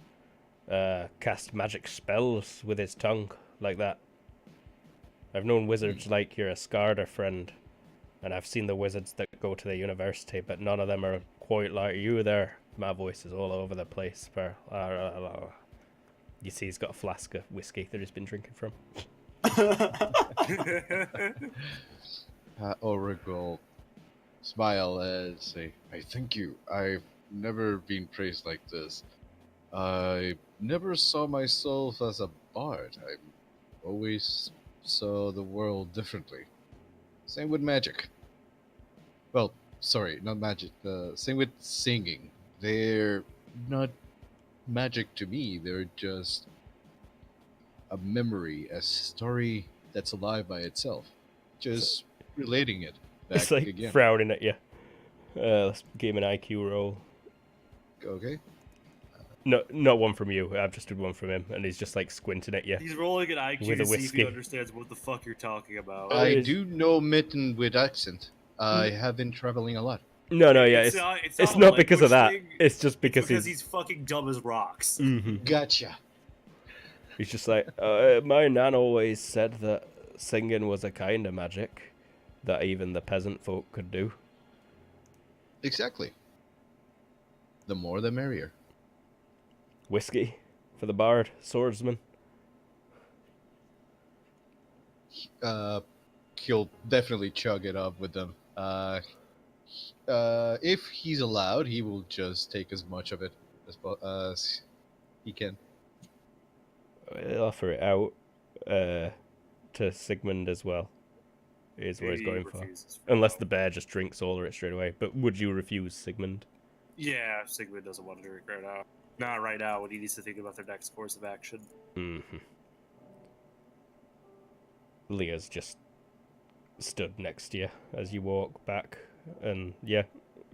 cast magic spells with his tongue like that. I've known wizards like your Ascarda friend, and I've seen the wizards that go to the university, but none of them are quite like you there. My voice is all over the place. You see he's got a flask of whiskey that he's been drinking from. Ulrich will smile and say, I thank you. I've never been praised like this. I never saw myself as a bard. I always saw the world differently. Same with magic. Well, sorry, not magic. Same with singing. They're not magic to me. They're just a memory, a story that's alive by itself. Just relating it back It's like again. frowning at you. Let's give him an IQ roll. Okay. No, not one from you. I've just did one from him, and he's just like squinting at you. He's rolling an IQ With a to see if whiskey. he understands what the fuck you're talking about. I is- do know mitten with accent. I have been traveling a lot. No, yeah, it's it's a not because of that. language thing, It's just because he's fucking dumb as rocks. Mhm. Gotcha. He's just like, my nan always said that singing was a kind of magic that even the peasant folk could do. Exactly. The more the merrier. Whiskey for the bard, swordsman. He'll definitely chug it up with them. If he's allowed, he will just take as much of it as he can. I'll offer it out to Sigmund as well. Is what he's He going for. refuses. Unless the bear just drinks all of it straight away. But would you refuse Sigmund? Yeah, Sigmund doesn't want to drink right now. Not right now, when he needs to think about their next course of action. Mm-hmm. Leah's just stood next to you as you walk back. And yeah,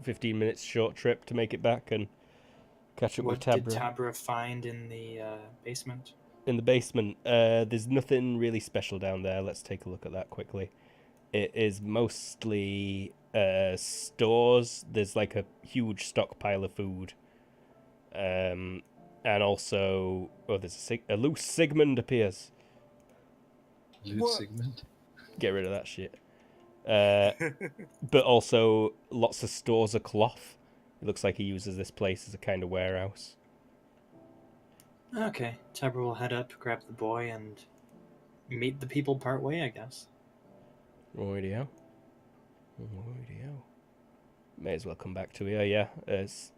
15 minutes short trip to make it back and catch up What with did Tabra. Tabra find in the basement? In the basement, there's nothing really special down there. Let's take a look at that quickly. It is mostly stores. There's like a huge stockpile of food. And also, there's a loose Sigmund appears. Lewd What? Sigmund. Get rid of that shit. But also lots of stores of cloth. It looks like he uses this place as a kind of warehouse. Okay, Tabra will head up, grab the boy, and meet the people part way, I guess. Rightio. May as well come back to here, yeah. As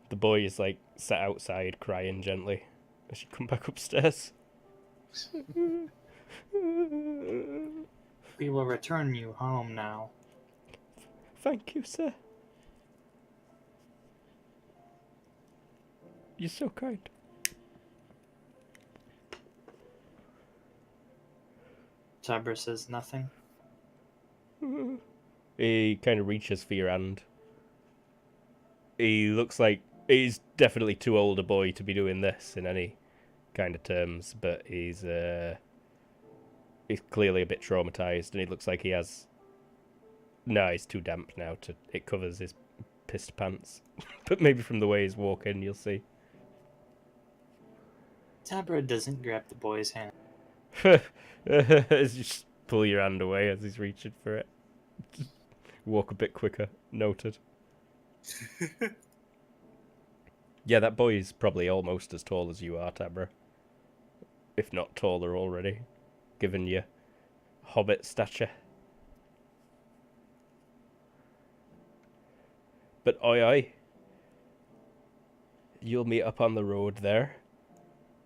the boy is like sat outside crying gently. I should come back upstairs. We will return you home now. Thank you, sir. You're so kind. Tabra says nothing. He kind of reaches for your hand. He looks like he's definitely too old a boy to be doing this in any kind of terms, but he's clearly a bit traumatized, and he looks like he has. No, he's too damp now to. It covers his pissed pants, but maybe from the way he's walking, you'll see. Tabra doesn't grab the boy's hand. Just pull your hand away as he's reaching for it. Just walk a bit quicker. Noted. Yeah, that boy is probably almost as tall as you are, Tabra. If not taller already, given your hobbit stature. But oi, you'll meet up on the road there.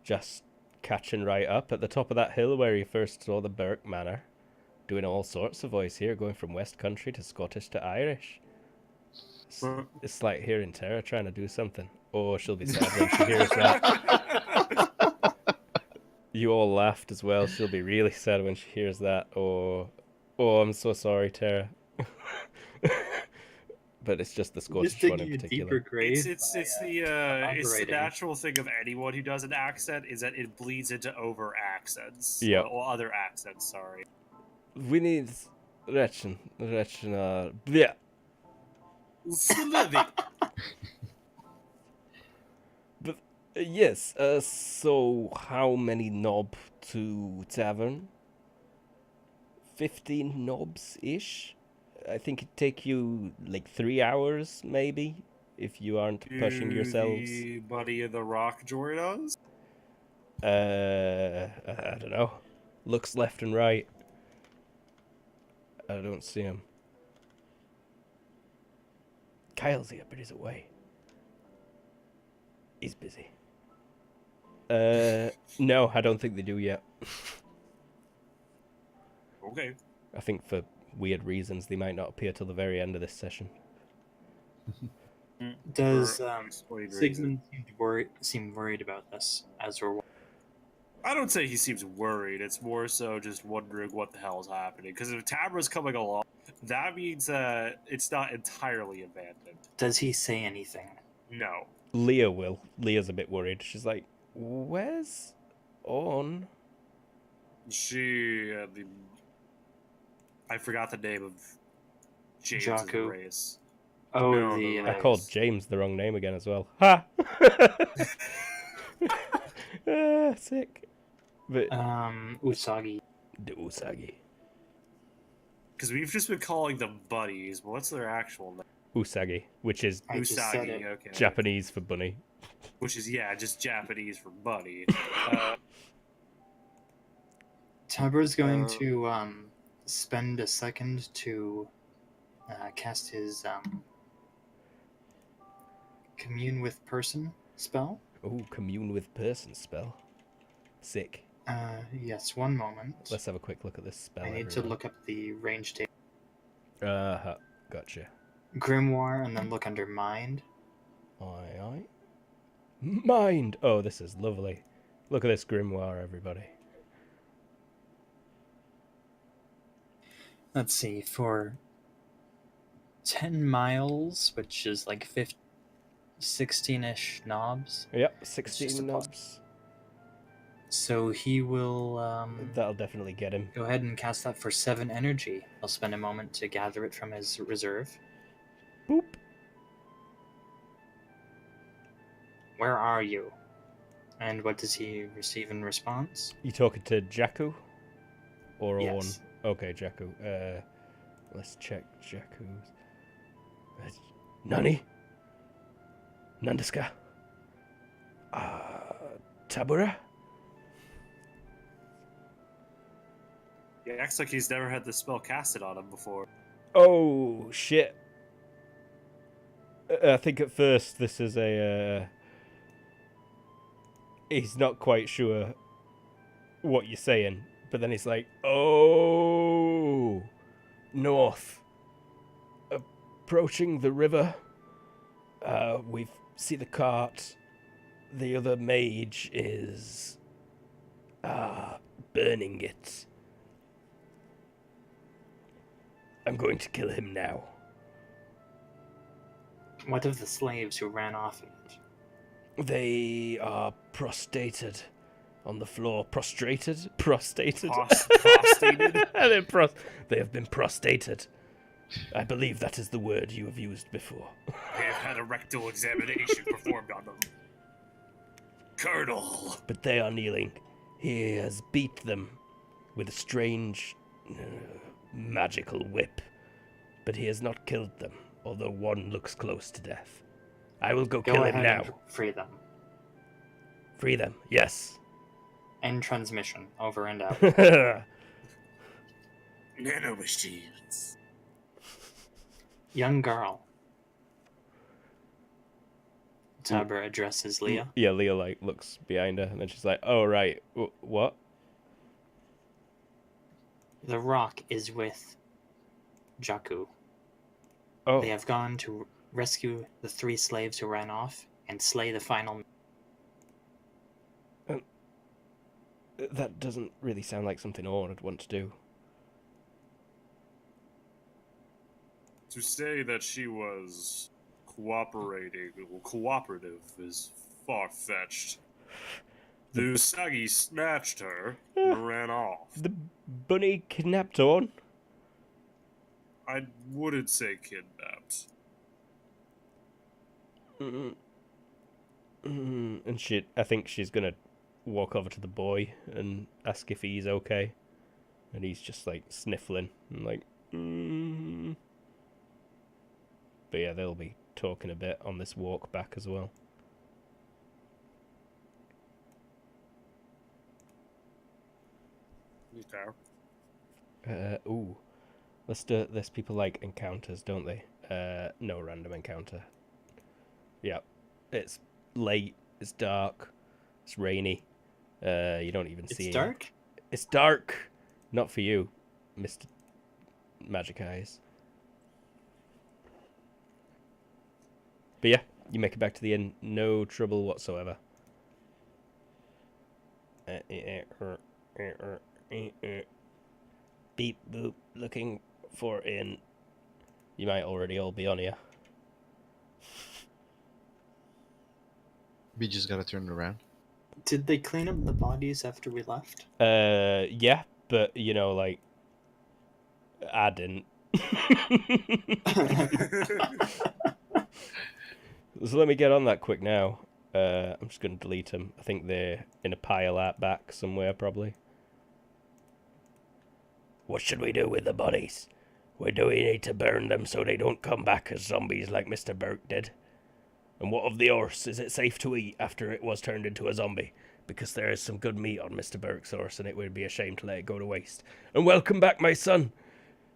Just catching right up at the top of that hill where you first saw the Burke Manor. Doing all sorts of voice here, going from West Country to Scottish to Irish. It's like hearing Tara trying to do something. Oh, she'll be sad when she hears that. You all laughed as well. She'll be really sad when she hears that. Oh, I'm so sorry, Tara. but it's just the Just Scottish one in digging a particular. deeper grave. It's by, the elaborating. natural thing of anyone who does an accent is that it bleeds into over accents. Yep. Or other accents. Sorry. We need Rechen. Yeah. Slavic. But yes. So how many knob to tavern? 15 knobs ish. I think it'd take you like 3 hours, maybe, if you aren't pushing yourselves. Buddy of the Rock join us? I don't know. Looks left and right. I don't see him. Kyle's here, but he's away. He's busy. No, I don't think they do yet. Okay. I think for weird reasons they might not appear till the very end of this session. Does For unexplained Sigmund seem worried about this as we're I don't say he seems worried. It's more so just wondering what the hell is happening. Because if Tabra's coming along, that means it's not entirely abandoned. Does he say anything? No. Leah will. Leah's a bit worried. She's like, where's On? She, I forgot the name of James' Jakku. race. Oh, No, the the I called James the wrong name again as well. Ha! Sick. But Usagi. the Usagi. Because we've just been calling them buddies, but what's their actual name? Usagi, which is I just said Usagi, it. okay. Japanese for bunny. Which is, yeah, just Japanese for buddy. Tabra's going to spend a second to cast his commune with person spell. Oh, commune with person spell. Sick. Yes, one moment. Let's have a quick look at this spell. I need to look up the range table. Gotcha. Grimoire, and then look under mind. Aye. Mind! Oh, this is lovely. Look at this grimoire, everybody. Let's see, for 10 miles, which is like 16-ish knobs. Yep, just 16 a knobs. So he will That'll definitely get him. go ahead and cast that for 7 energy. I'll spend a moment to gather it from his reserve. Boop. Where are you? And what does he receive in response? You talking to Jakku? Or Yes. On? Okay, Jakku. Let's check Jakku's. Nani? Nandeska? Tabura? It acts like he's never had the spell casted on him before. Oh, shit. I think at first this is a... he's not quite sure what you're saying, but then he's like, oh, north. Approaching the river. We see the cart. The other mage is... burning it. I'm going to kill him now. What of the slaves who ran off in it? They are prostrated on the floor. Prostrated? Prostrated? Prostrated? They have been prostrated. I believe that is the word you have used before. They have had a rectal examination performed on them. Colonel! But they are kneeling. He has beat them with a strange, magical whip. But he has not killed them, although one looks close to death. I will go kill him ahead now. and free them. Free them, yes. End transmission. Over and out. Nanomachines. Young girl. Tabra addresses Leah. Yeah, Leah like looks behind her, and then she's like, "Oh right, what?" The rock is with Jakku. Oh, They have gone to rescue the 3 slaves who ran off and slay the final. that doesn't really sound like something Orn would want to do. To say that she was cooperative is far-fetched. The Usagi snatched her and ran off. The bunny kidnapped on. I wouldn't say kidnapped. And I think she's gonna walk over to the boy and ask if he's okay. And he's just like sniffling and like, But yeah, they'll be talking a bit on this walk back as well. Okay. Ooh. Let's do this. People like encounters, don't they? No random encounter. Yeah. It's late. It's dark. It's rainy. You don't even see it. It's dark? It's dark. Not for you, Mr. Magic Eyes. But yeah, you make it back to the inn. No trouble whatsoever. Beep boop. Looking for inn. You might already all be on here. We just gotta turn it around. Did they clean up the bodies after we left? Yeah, but you know, like, I didn't. So let me get on that quick now. I'm just gonna delete them. I think they're in a pile out back somewhere, probably. What should we do with the bodies? Where do we need to burn them so they don't come back as zombies like Mr. Burke did? And what of the horse? Is it safe to eat after it was turned into a zombie? Because there is some good meat on Mr. Burke's horse, and it would be a shame to let it go to waste. And welcome back, my son.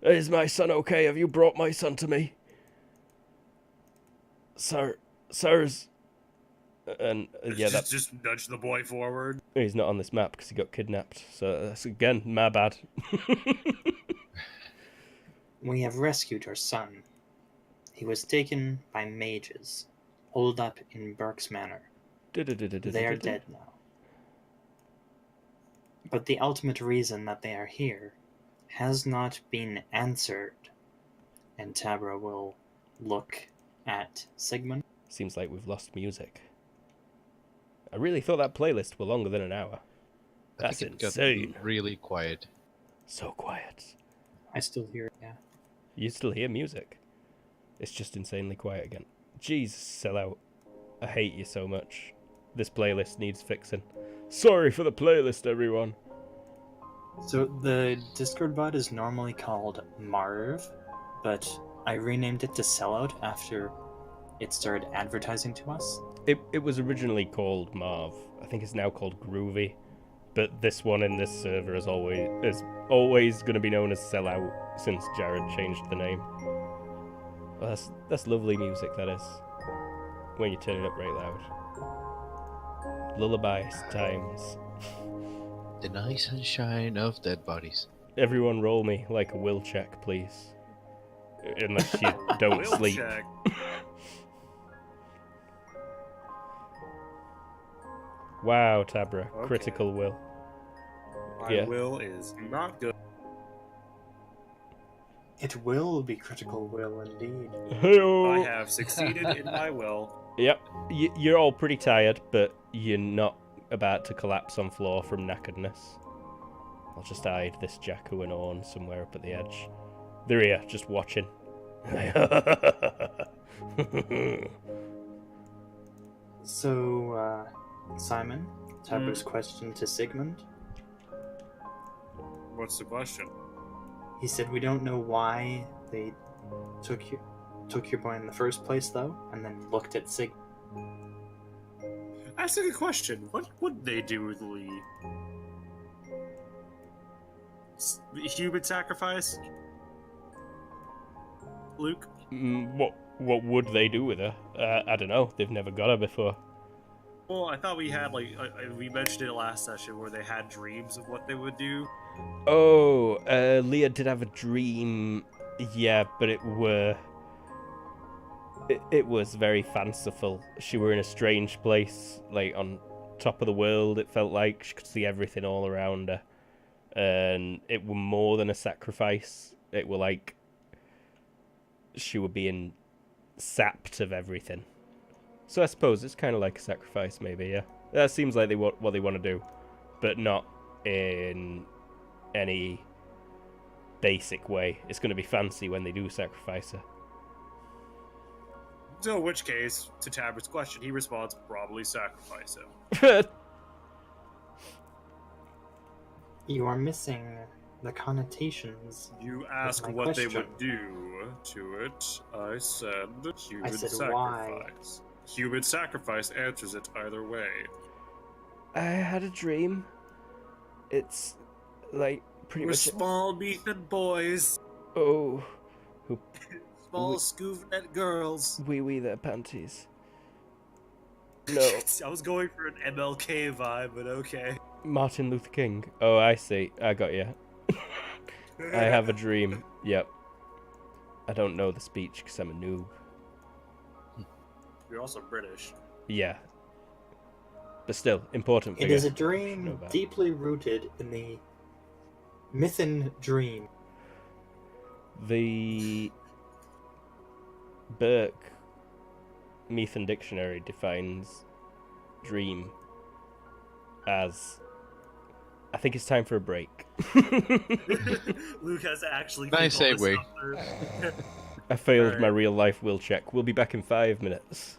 Is my son okay? Have you brought my son to me? Sirs. And yeah, that just nudge the boy forward. he's not on this map because he got kidnapped. So that's again my bad. We have rescued our son. He was taken by mages, holed up in Burke's Manor. They are dead now. But the ultimate reason that they are here has not been answered. And Tabra will look at Sigmund. Seems like we've lost music. I really thought that playlist were longer than an hour. I That's think it got insane. really quiet. So quiet. I still hear, yeah. You still hear music. It's just insanely quiet again. Jeez, sellout. I hate you so much. This playlist needs fixing. Sorry for the playlist, everyone. So the Discord bot is normally called Marv, but I renamed it to Sellout after it started advertising to us. It was originally called Marv. I think it's now called Groovy. But this one in this server is always going to be known as Sellout since Jared changed the name. Well, that's lovely music, that is. When you turn it up right loud. Lullaby times. The night sunshine of dead bodies. Everyone roll me like a will check, please. Unless you don't Will sleep. check. Wow, Tabra. Okay. Critical will. My Yeah. will is not good. It will be critical will indeed. Hey-o! I have succeeded in my will. Yep. You're all pretty tired, but you're not about to collapse on floor from knackeredness. I'll just hide this Jakku and Orn somewhere up at the edge. They're here, just watching. So, Simon, Tabra's question to Sigmund. What's the question? He said we don't know why they took your boy in the first place, though, and then looked at Sig. That's a good question. What would they do with Lee? Human sacrifice? Luke? What would they do with her? I don't know. They've never got her before. Well, I thought we had, we mentioned it last session where they had dreams of what they would do. Oh, Leah did have a dream. Yeah, but it was very fanciful. She were in a strange place, like on top of the world. It felt like she could see everything all around her, and it were more than a sacrifice. It were like she were being sapped of everything. So I suppose it's kind of like a sacrifice, maybe. Yeah, that seems like what they want to do, but not in any basic way. It's going to be fancy when they do sacrifice her. So, in which case, to Tabert's question, he responds, probably sacrifice him. You are missing the connotations. You asked my what they question. would do to it. I said human said sacrifice. why. Human sacrifice answers it either way. I had a dream. It's like pretty We're much. small Methan boys. Oh, Small We- Scoovnet girls. wee their panties. No, I was going for an MLK vibe, but okay. Martin Luther King. Oh, I see. I got you. I have a dream. Yep. I don't know the speech because I'm a noob. You're also British. Yeah. But still, important It figure. is a know dream about. deeply rooted in the Mythen dream. The Burke Methan Dictionary defines dream as... I think it's time for a break. Luke has actually... Nice think all this segue. stuff through. I failed Alright. my real life will check. We'll be back in 5 minutes.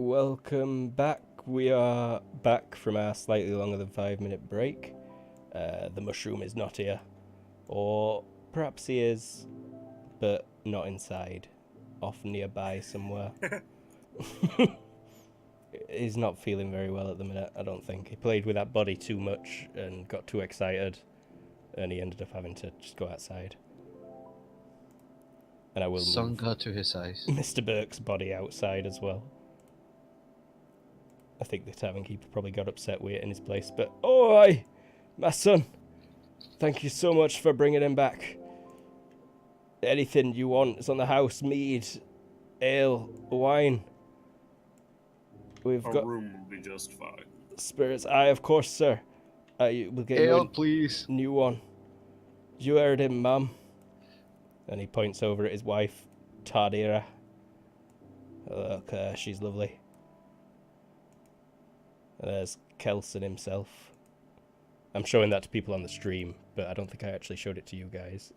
welcome back. We are back from our slightly longer than 5-minute break. The mushroom is not here. Or perhaps he is, but not inside. Off nearby somewhere. He's not feeling very well at the minute, I don't think. He played with that body too much and got too excited, and he ended up having to just go outside. And I will Sun move got to his eyes. Mr. Burke's body outside as well. I think the tavern keeper probably got upset with it in his place, but oi, my son, thank you so much for bringing him back. Anything you want is on the house, mead, ale, wine. We've Our got room will be just fine. spirits. Aye, of course, sir. We'll get Ale, you please. a new one. You heard him, ma'am. And he points over at his wife, Tadira. Look, she's lovely. And there's Kelson himself. I'm showing that to people on the stream, but I don't think I actually showed it to you guys.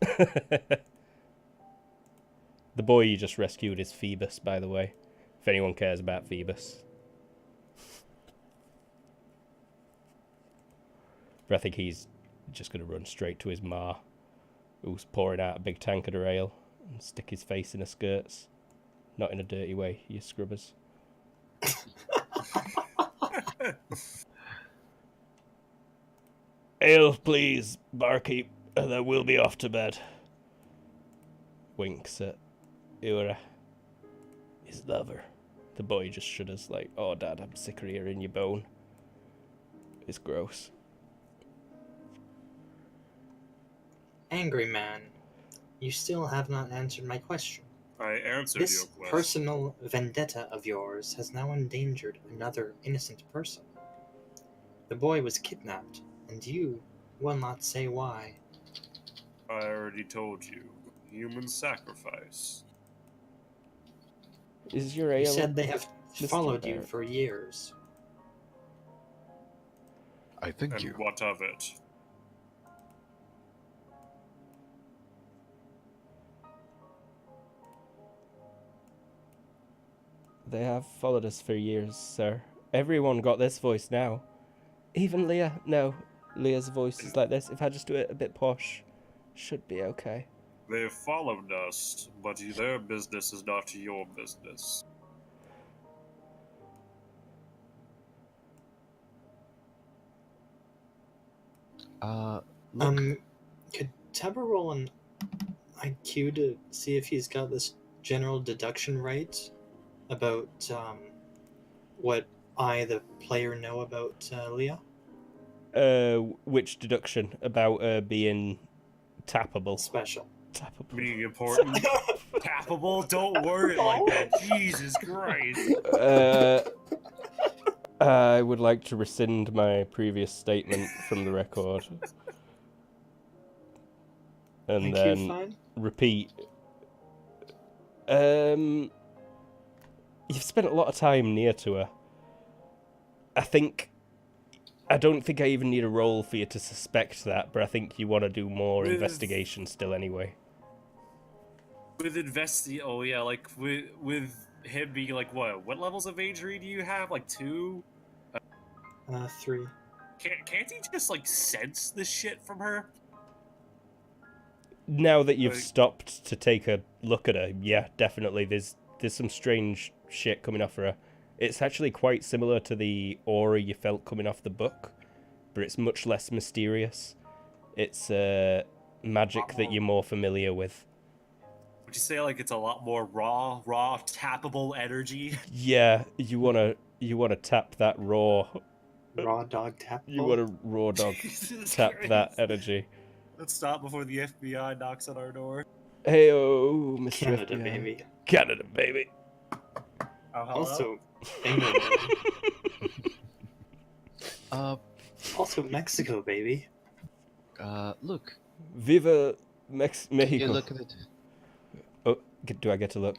The boy you just rescued is Phoebus, by the way, if anyone cares about Phoebus. But I think he's just going to run straight to his ma, who's pouring out a big tankard of ale, and stick his face in her skirts. Not in a dirty way, you scrubbers. Ale, please, barkeep, and then we'll be off to bed. Winks at Ura, his lover. The boy just shudders like, oh, Dad, I'm sick of hearing your bone. It's gross. Angry man, you still have not answered my question. I answered This your question. personal vendetta of yours has now endangered another innocent person. The boy was kidnapped, and you will not say why. I already told you. Human sacrifice. Is your You ale... said they have Mr. followed you Barrett? for years. I thank And you. what of it? They have followed us for years, sir. Everyone got this voice now. Even Leah. No, Leah's voice is like this. If I just do it a bit posh, should be okay. They followed us, but their business is not your business. Look, Could Tabra roll an IQ to see if he's got this general deduction right about what I, the player, know about Leah? Which deduction about being tappable? Special. Tappable. Being important. Tappable? Don't word it like that. Jesus Christ. I would like to rescind my previous statement from the record. And IQ then fine? repeat. You've spent a lot of time near to her. I don't think I even need a roll for you to suspect that, but I think you want to do more investigation still anyway. With oh yeah, like with him being like what levels of agery do you have? Like 2? 3. Can't he just like sense the shit from her? Now that you've Like- stopped to take a look at her, yeah, definitely. There's some strange shit coming off her. It's actually quite similar to the aura you felt coming off the book, but it's much less mysterious. It's magic that you're more familiar with. Would you say like it's a lot more raw, tappable energy? Yeah, you wanna tap that raw. Raw dog tap. You wanna raw dog Jesus tap Christ. that energy. Let's stop before the FBI knocks on our door. Hey-oh, Mr. Canada, FBI. baby. Canada, baby. Oh, hello? Also, England, baby. Also, Mexico, baby. Look. Viva Mexico. Yeah, look at it. Oh, do I get to look?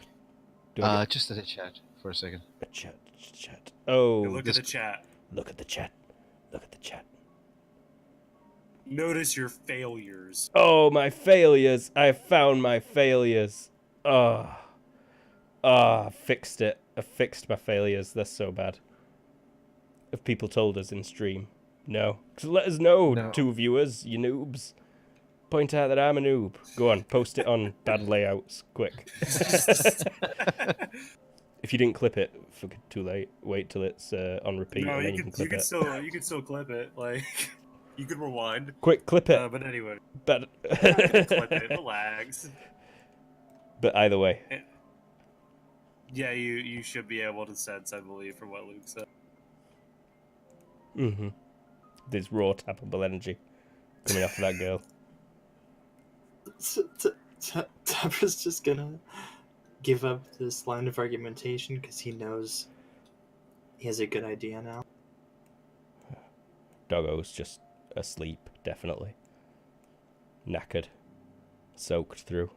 Do I get Just at the chat for a second. a chat? Oh, Hey, look this- at the chat. look at the chat. Look at the chat. Notice your failures. Oh, my failures. I found my failures. Fixed it. I've fixed my failures. They're so bad. Have people told us in stream? No. So let us know, No. 2 viewers, you noobs. Point out that I'm a noob. Go on, post it on bad layouts, quick. If you didn't clip it, too late. Wait till it's on repeat, No, and then you you can could clip it. you could still clip it. Like you could rewind. Quick, clip it. But anyway, But I'm not gonna clip it. Relax. But either way, Yeah, you should be able to sense, I believe, from what Luke said. there's raw tappable energy coming off of that girl. Tabra's just gonna give up this line of argumentation because he knows he has a good idea now. Doggo's just asleep, definitely. Knackered. Soaked through.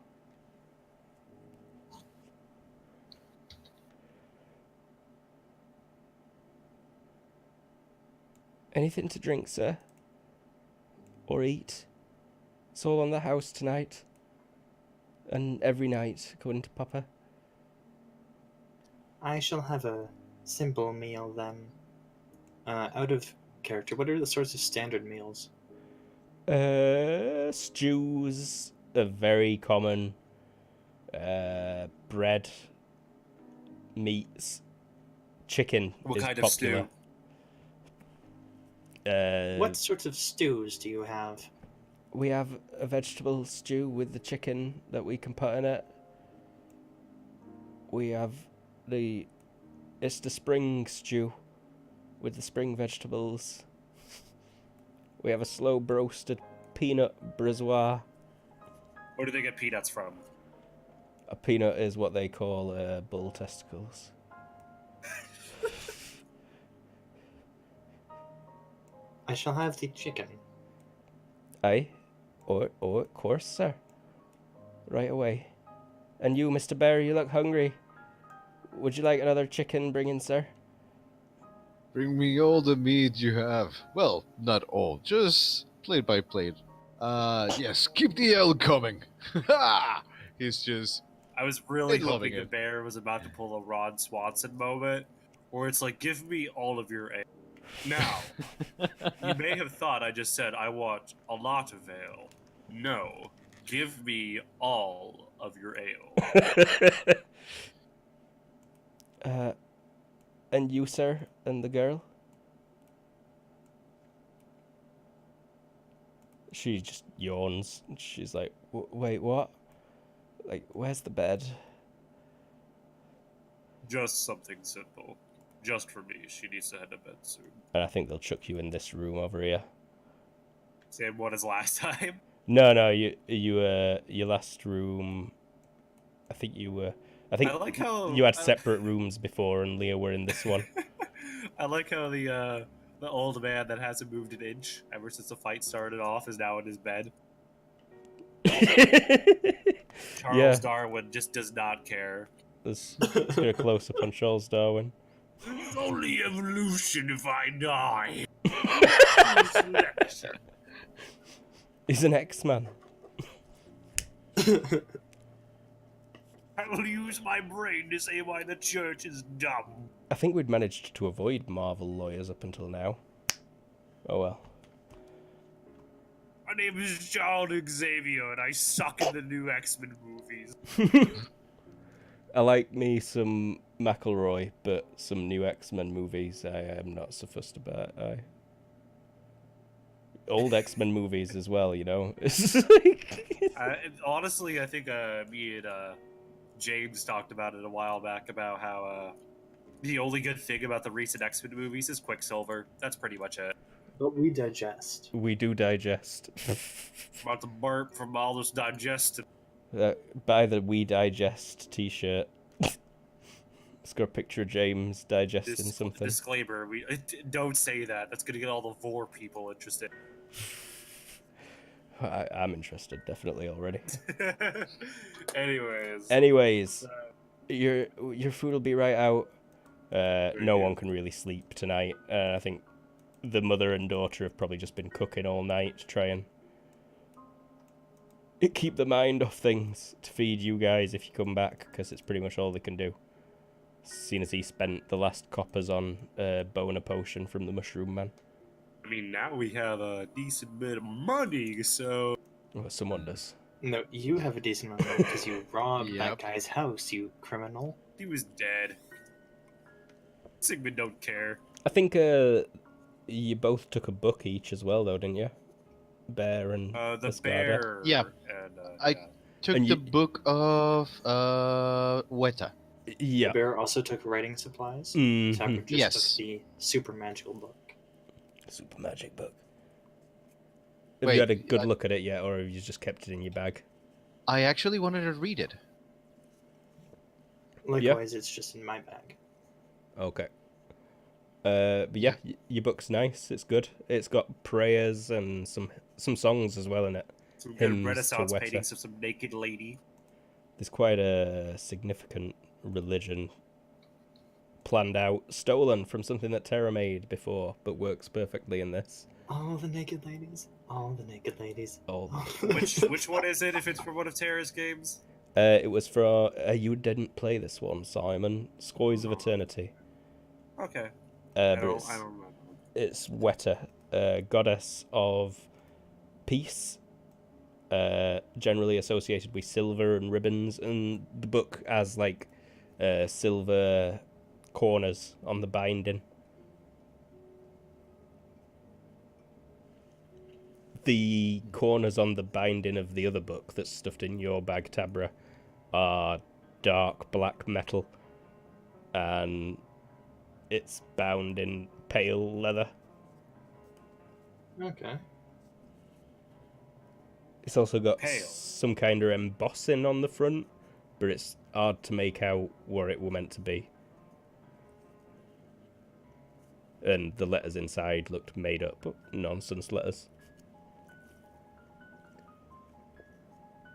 Anything to drink, sir? Or eat? It's all on the house tonight. And every night, according to Papa. I shall have a simple meal then. Out of character, what are the sorts of standard meals? Stews are very common. Bread, meats, chicken What is kind popular. of stew? What sorts of stews do you have? We have a vegetable stew with the chicken that we can put in it. We have it's the spring stew with the spring vegetables. We have a slow roasted peanut brisois. Where do they get peanuts from? A peanut is what they call bull testicles. I shall have the chicken. Aye. Or of course, sir. Right away. And you, Mr. Bear, you look hungry. Would you like another chicken bringing, sir? Bring me all the meat you have. Well, not all, just plate by plate. Yes, keep the L coming. Ha! He's just. I was really They're loving hoping the it. bear was about to pull a Ron Swanson moment, where it's like, give me all of your ale. Now, you may have thought I just said I want a lot of ale. No, give me all of your ale. And you, sir, and the girl? She just yawns. She's like, wait, what? Like, where's the bed? Just something simple. Just for me. She needs to head to bed soon. And I think they'll chuck you in this room over here. Same one as last time. No, your last room. I think I like how you had separate rooms before, and Leah were in this one. I like how the old man that hasn't moved an inch ever since the fight started off is now in his bed. Charles Darwin just does not care. Let's get a close up on Charles Darwin. It's only evolution if I die. He's an X-Man. I will use my brain to say why the church is dumb. I think we'd managed to avoid Marvel lawyers up until now. Oh well. My name is John Xavier, and I suck in the new X-Men movies. I like me some McElroy, but some new X-Men movies I am not so fussed about. Old X-Men movies as well, you know. It's like... Honestly, I think me and James talked about it a while back about how the only good thing about the recent X-Men movies is Quicksilver. That's pretty much it. But we digest. We do digest. About to burp from all this digestion. Buy the We Digest t-shirt. Let's got a picture of James digesting something. Disclaimer, we don't say that. That's gonna get all the Vor people interested. I'm interested, definitely already. Anyways, your food will be right out. No one can really sleep tonight. I think the mother and daughter have probably just been cooking all night to try and keep the mind off things to feed you guys if you come back, because it's pretty much all they can do. seeing as he spent the last coppers on bone a potion from the mushroom man. I mean, now we have a decent bit of money, so... Well, someone does. No, you have a decent amount of money because you robbed that Yep. guy's house, you criminal. He was dead. Sigmund don't care. I think you both took a book each as well, though, didn't you? Bear and The Escada. bear... Yeah. And, I- yeah. Took And the book of Weta. Yeah. The bear also took writing supplies. Mhm. Tabra just Yes. took the super magical book. Super magic book. Have Wait, you had a good look at it yet, or have you just kept it in your bag? I actually wanted to read it. Likewise, it's just in my bag. Okay. But yeah, your book's nice. It's good. It's got prayers and some songs as well in it. Some good hymns to Renaissance Weta. paintings of some naked lady. There's quite a significant religion planned out, stolen from something that Terra made before, but works perfectly in this. All the naked ladies. All the naked ladies. Oh, Which one is it, if it's from one of Terra's games? it was for you didn't play this one, Simon. Scoys of Eternity. Okay. But I don't remember. it's Weta, goddess of peace, generally associated with silver and ribbons, and the book has like silver corners on the binding. The corners on the binding of the other book that's stuffed in your bag, Tabra, are dark black metal, and it's bound in pale leather. Okay. It's also got Pale. some kind of embossing on the front, but it's hard to make out what it were meant to be. And the letters inside looked made up nonsense letters.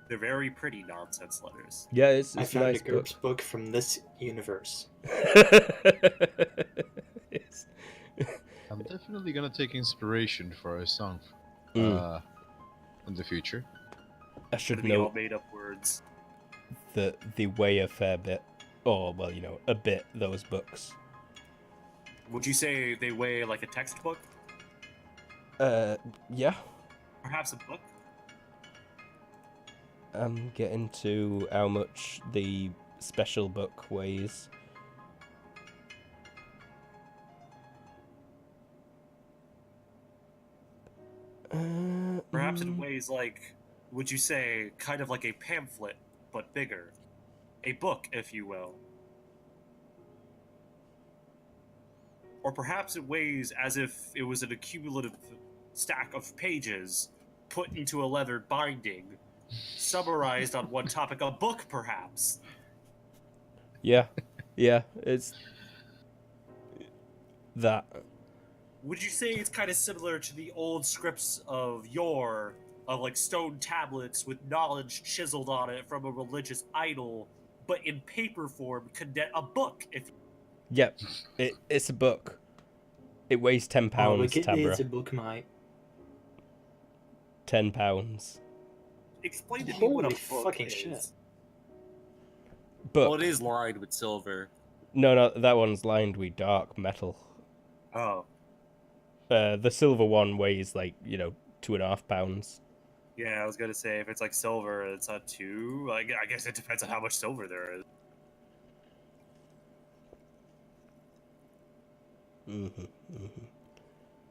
They're very pretty nonsense letters. Yeah, it's I a found nice a Gurps book from this universe. It's- I'm definitely gonna take inspiration for a song Mm. in the future. I should Should be all note made up words. that they weigh a fair bit. Or, well, a bit, those books. Would you say they weigh like a textbook? Yeah. Perhaps a book? I'm getting to how much the special book weighs. Perhaps it weighs like, would you say, kind of like a pamphlet, but bigger. A book, if you will. Or perhaps it weighs as if it was an accumulative stack of pages put into a leather binding, summarized on one topic. A book, perhaps. Yeah, it's that. Would you say it's kind of similar to the old scripts of yore, of like stone tablets with knowledge chiseled on it from a religious idol, but in paper form, a book? If Yep, it's a book. It weighs 10 Oh, pounds, look, it Tabra. is a book, mate. 10 pounds. explain to me what a Holy book fucking is. shit. Book. Well, it is lined with silver. No, that one's lined with dark metal. Oh, The silver one weighs like 2.5 pounds. yeah. I was gonna say if it's like silver, it's not two. I guess it depends on how much silver there is.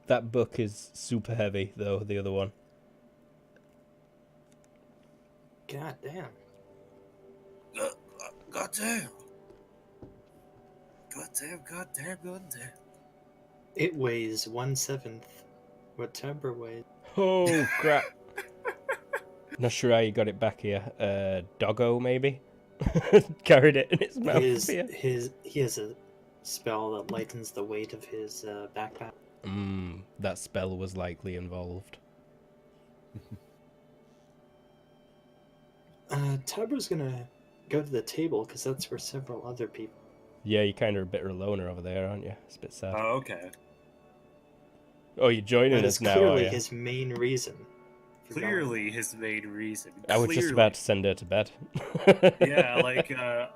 That book is super heavy, though. The other one. God damn. Goddamn. Goddamn. It weighs 1/7 what Tabra weighs. Oh crap! Not sure how you got it back here. Doggo maybe carried it in its mouth. here. He has a spell that lightens the weight of his backpack. That spell was likely involved. Tabra's gonna go to the table because that's where several other people. Yeah, you're kind of a bit of a loner over there, aren't you? It's a bit sad. Oh, okay. Oh, you're joining That us is now, are clearly you? his main reason clearly his main reason. I was just Clearly. about to send her to bed. Yeah, like, I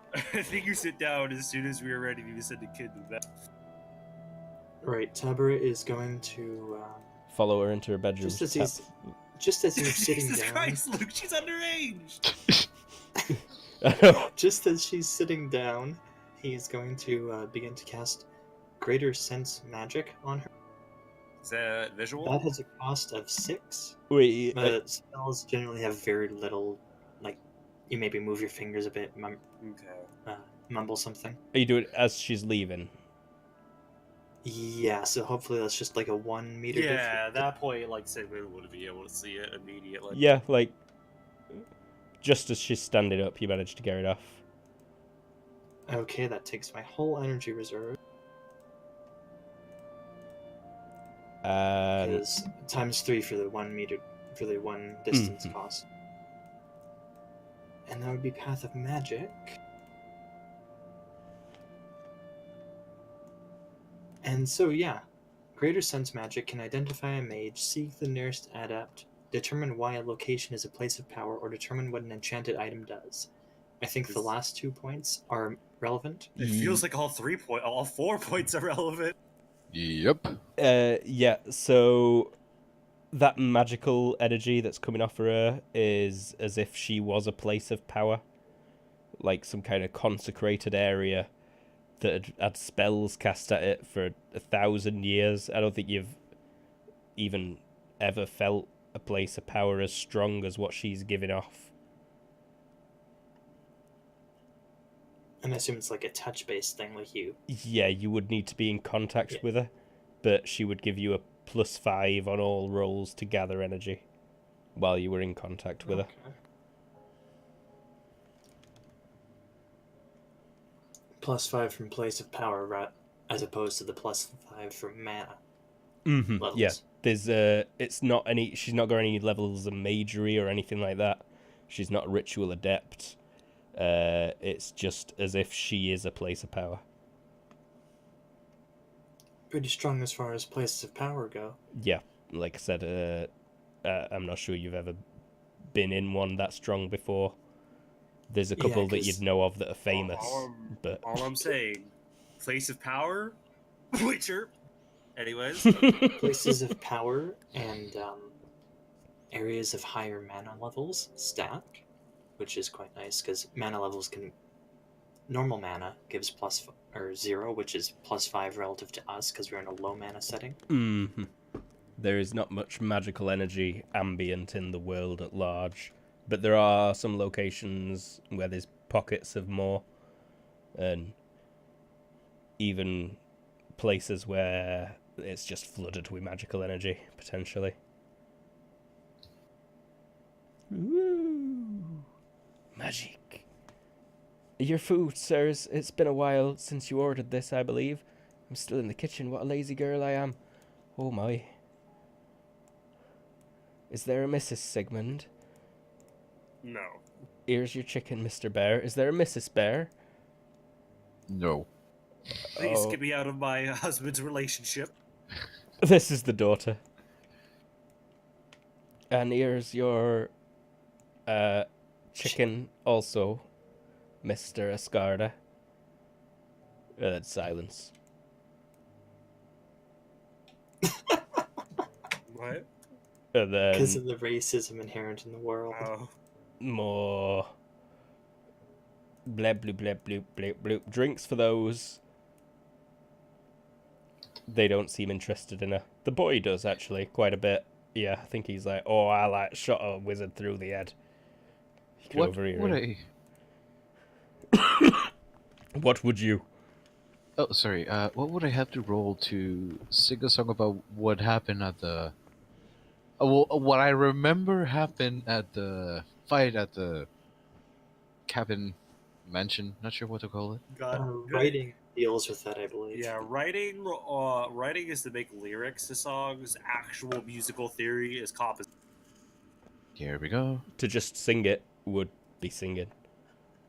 think you sit down as soon as we are ready to send the kid to bed. Right, Tabara is going to Follow her into her bedroom. just as he's sitting Jesus down. Christ, Luke, she's underage! I know. Just as she's sitting down, he's going to begin to cast Greater Sense Magic on her. Is that visual? That has a cost of 6. Wait, But spells generally have very little, like, you maybe move your fingers a bit, Okay. mumble something. are you doing it as she's leaving? Yeah, so hopefully that's just like a 1 meter Yeah, difference. at that point, like, say we would be able to see it immediately. Yeah, like, just as she's standing up, you manage to get it off. Okay, that takes my whole energy reserve. Because times 3 for the 1 meter, for the 1 distance cost. And that would be Path of Magic. And so, yeah, Greater Sense Magic can identify a mage, seek the nearest adept, determine why a location is a place of power, or determine what an enchanted item does. I think the last 2 points are relevant. It feels like all 4 points are relevant. Yep. Yeah, so that magical energy that's coming off her is as if she was a place of power. Like some kind of consecrated area that had spells cast at it for 1,000 years. I don't think you've even ever felt a place of power as strong as what she's giving off. And I assume it's like a touch-based thing, like you. Yeah, you would need to be in contact Yeah. with her, but she would give you a +5 on all rolls to gather energy while you were in contact with her. +5 from place of power, right, as opposed to the +5 from mana. Mm-hmm. Levels. Yeah, there's it's not any. She's not got any levels of magery or anything like that. She's not a ritual adept. It's just as if she is a place of power. Pretty strong as far as places of power go. Yeah, like I said, I'm not sure you've ever been in one that strong before. There's a couple that you'd know of that are famous, but all I'm saying, place of power, Witcher. Anyways, Places of power and areas of higher mana levels stack, which is quite nice because mana levels can. Normal mana gives +0, which is +5 relative to us because we're in a low mana setting. Mm-hmm. There is not much magical energy ambient in the world at large, but there are some locations where there's pockets of more, and even places where it's just flooded with magical energy, potentially. Ooh, magic. Your food, sirs. It's been a while since you ordered this, I believe. I'm still in the kitchen. What a lazy girl I am. Oh my. Is there a Mrs. Sigmund? no. Here's your chicken, Mr. Bear. Is there a Mrs. Bear? No. Please Oh. get me out of my husband's relationship. This is the daughter. And here's your chicken also, Mr. Escarda. Silence. What? And then Because of the racism inherent in the world. Oh. more bleb bloop bleb bloop bloop bloop drinks for those. They don't seem interested in her. The boy does actually quite a bit. Yeah, I think he's like, oh, I like shot a wizard through the head. You can What overhear would him. I? What would you? Oh, sorry. What would I have to roll to sing a song about what happened at the? Well, what I remember happened at the fight at the cabin mansion. Not sure what to call it. Writing deals with that, I believe. Yeah, writing is to make lyrics to songs. Actual musical theory is composition. Here we go. To just sing it would be singing.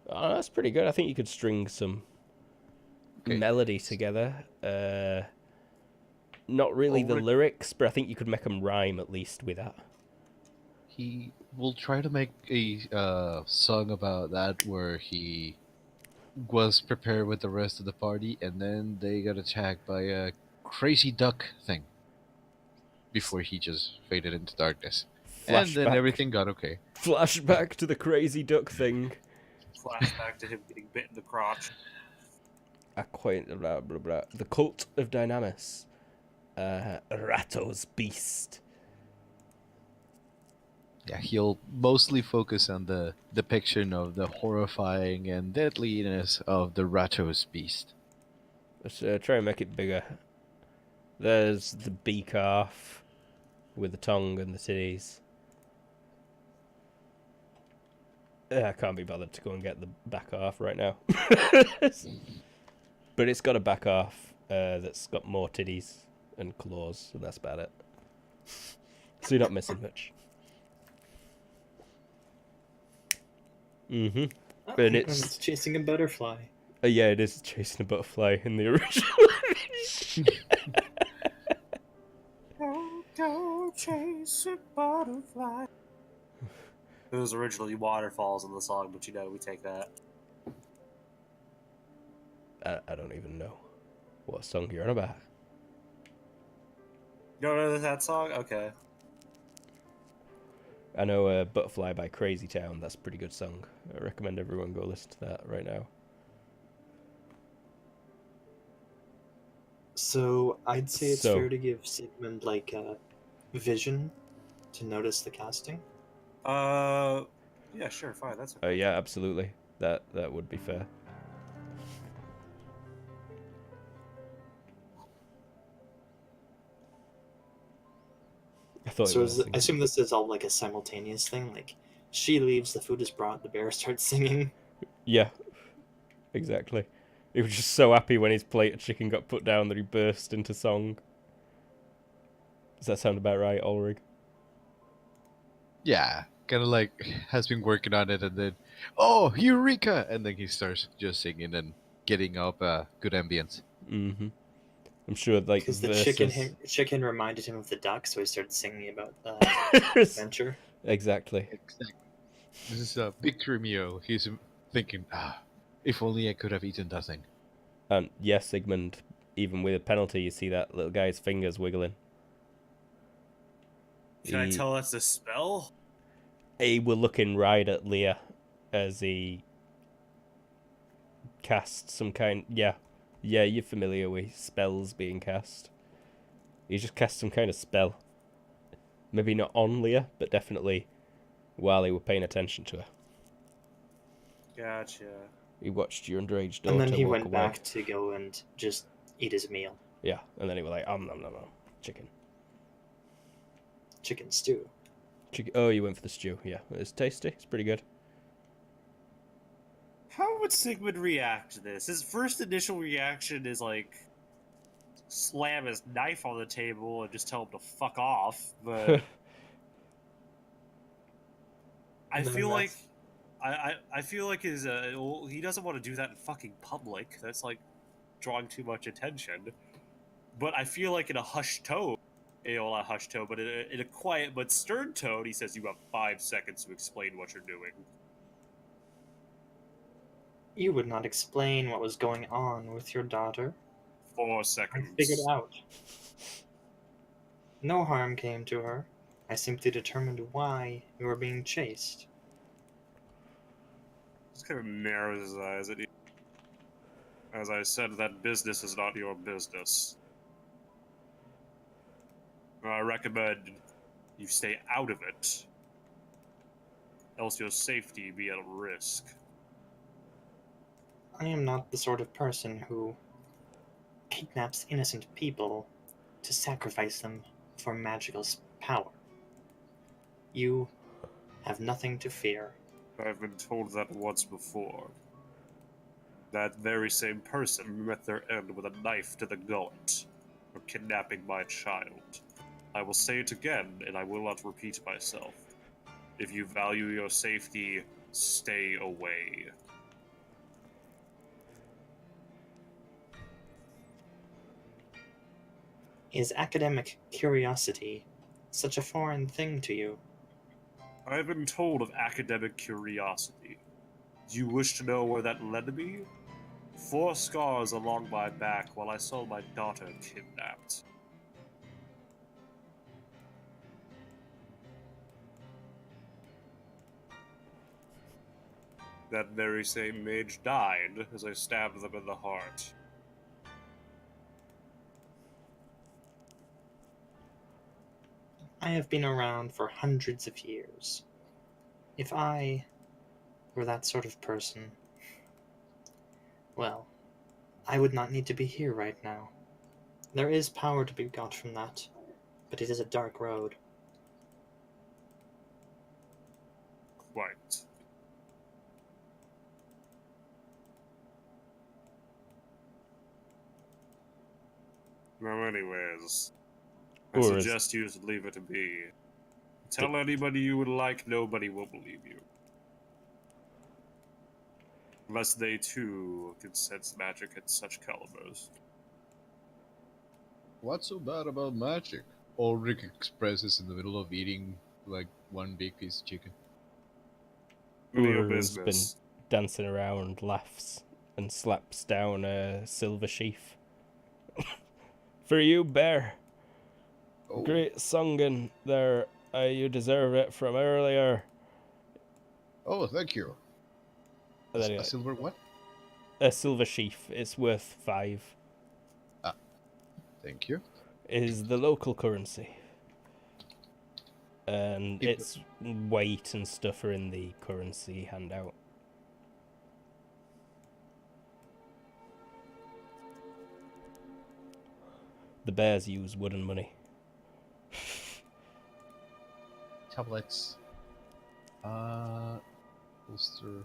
Oh, that's pretty good. I think you could string some melody together. Not really the lyrics, but I think you could make them rhyme at least with that. he will try to make a song about that where he was prepared with the rest of the party, and then they got attacked by a crazy duck thing before he just faded into darkness. And then Flashback. everything got okay. Flashback to the crazy duck thing. Flashback to him getting bit in the crotch. Blah, blah, blah. The Cult of Dynamis. Ratto's Beast. Yeah, he'll mostly focus on the depiction of the horrifying and deadliness of the Ratto's beast. Let's try and make it bigger. There's the beak half with the tongue and the titties. I can't be bothered to go and get the back half right now. But it's got a back half that's got more titties and claws, and that's about it. So you're not missing much. Mm-hmm. Oh, And it's chasing a butterfly. yeah, it is chasing a butterfly in the original. Go chase a butterfly. It was originally waterfalls in the song, but we take that. I don't even know what song you're on about. You don't know that song? Okay. I know Butterfly by Crazy Town. That's a pretty good song. I recommend everyone go listen to that right now. So I'd say it's So- fair to give Sigmund like a vision to notice the casting. Yeah, sure, fine. That's okay. Yeah, absolutely. That would be fair. I thought So it was. I assume this is all like a simultaneous thing. Like she leaves, the food is brought, the bear starts singing. Yeah, exactly. He was just so happy when his plate of chicken got put down that he burst into song. Does that sound about right, Ulrich? Yeah, kind of like has been working on it, and then, oh, Eureka! And then he starts just singing and getting up good ambience. Mm-hmm. I'm sure, like, Because the versus... chicken reminded him of the duck, so he started singing about the adventure. Exactly. Exactly. This is a victory meal. He's thinking, if only I could have eaten that thing. And yes, Sigmund, even with a penalty, you see that little guy's fingers wiggling. Can I tell that's a spell? He were looking right at Leah as he cast some kind... Yeah, you're familiar with spells being cast. He just cast some kind of spell. Maybe not on Leah, but definitely while he were paying attention to her. Gotcha. He watched your underage daughter And then he walk went away. back to go and just eat his meal. Yeah, and then he was like, nom, nom, nom, chicken. Chicken stew. Chicken. Oh, you went for the stew. Yeah, it's tasty. It's pretty good. How would Sigmund react to this? His first initial reaction is like slam his knife on the table and just tell him to fuck off. But I Then feel like that's- I feel like he doesn't want to do that in fucking public. That's like drawing too much attention. But I feel like in a hushed tone, not hushed tone, but in a quiet but stern tone, he says, "You have 5 seconds to explain what you're doing." You would not explain what was going on with your daughter. 4 I seconds. figured out. No harm came to her. I simply determined why you were being chased. Just kind of narrows his eyes at you. As I said, that business is not your business. I recommend you stay out of it, else your safety be at risk. I am not the sort of person who kidnaps innocent people to sacrifice them for magical power. You have nothing to fear. I've been told that once before. That very same person met their end with a knife to the gullet for kidnapping my child. I will say it again, and I will not repeat myself. If you value your safety, stay away. Is academic curiosity such a foreign thing to you? I have been told of academic curiosity. Do you wish to know where that led me? 4 scars along my back while I saw my daughter kidnapped. That very same mage died as I stabbed them in the heart. I have been around for hundreds of years. If I were that sort of person, well, I would not need to be here right now. There is power to be got from that, but it is a dark road. Quite. Well, anyways, I Or is- suggest you just leave it to be. Tell anybody you would like, nobody will believe you. Unless they too can sense magic at such calibers. What's so bad about magic? Ulrich expresses in the middle of eating like one big piece of chicken. None of your Ur's been business. dancing around, laughs, and slaps down a silver sheath. For you, bear. Oh, Great singing there. You deserve it from earlier. oh, thank you. And then A silver what? a silver sheath. It's worth 5. Thank you. Is the local currency. And If- its weight and stuff are in the currency handout. The bears use wooden money. Tablets. Holster.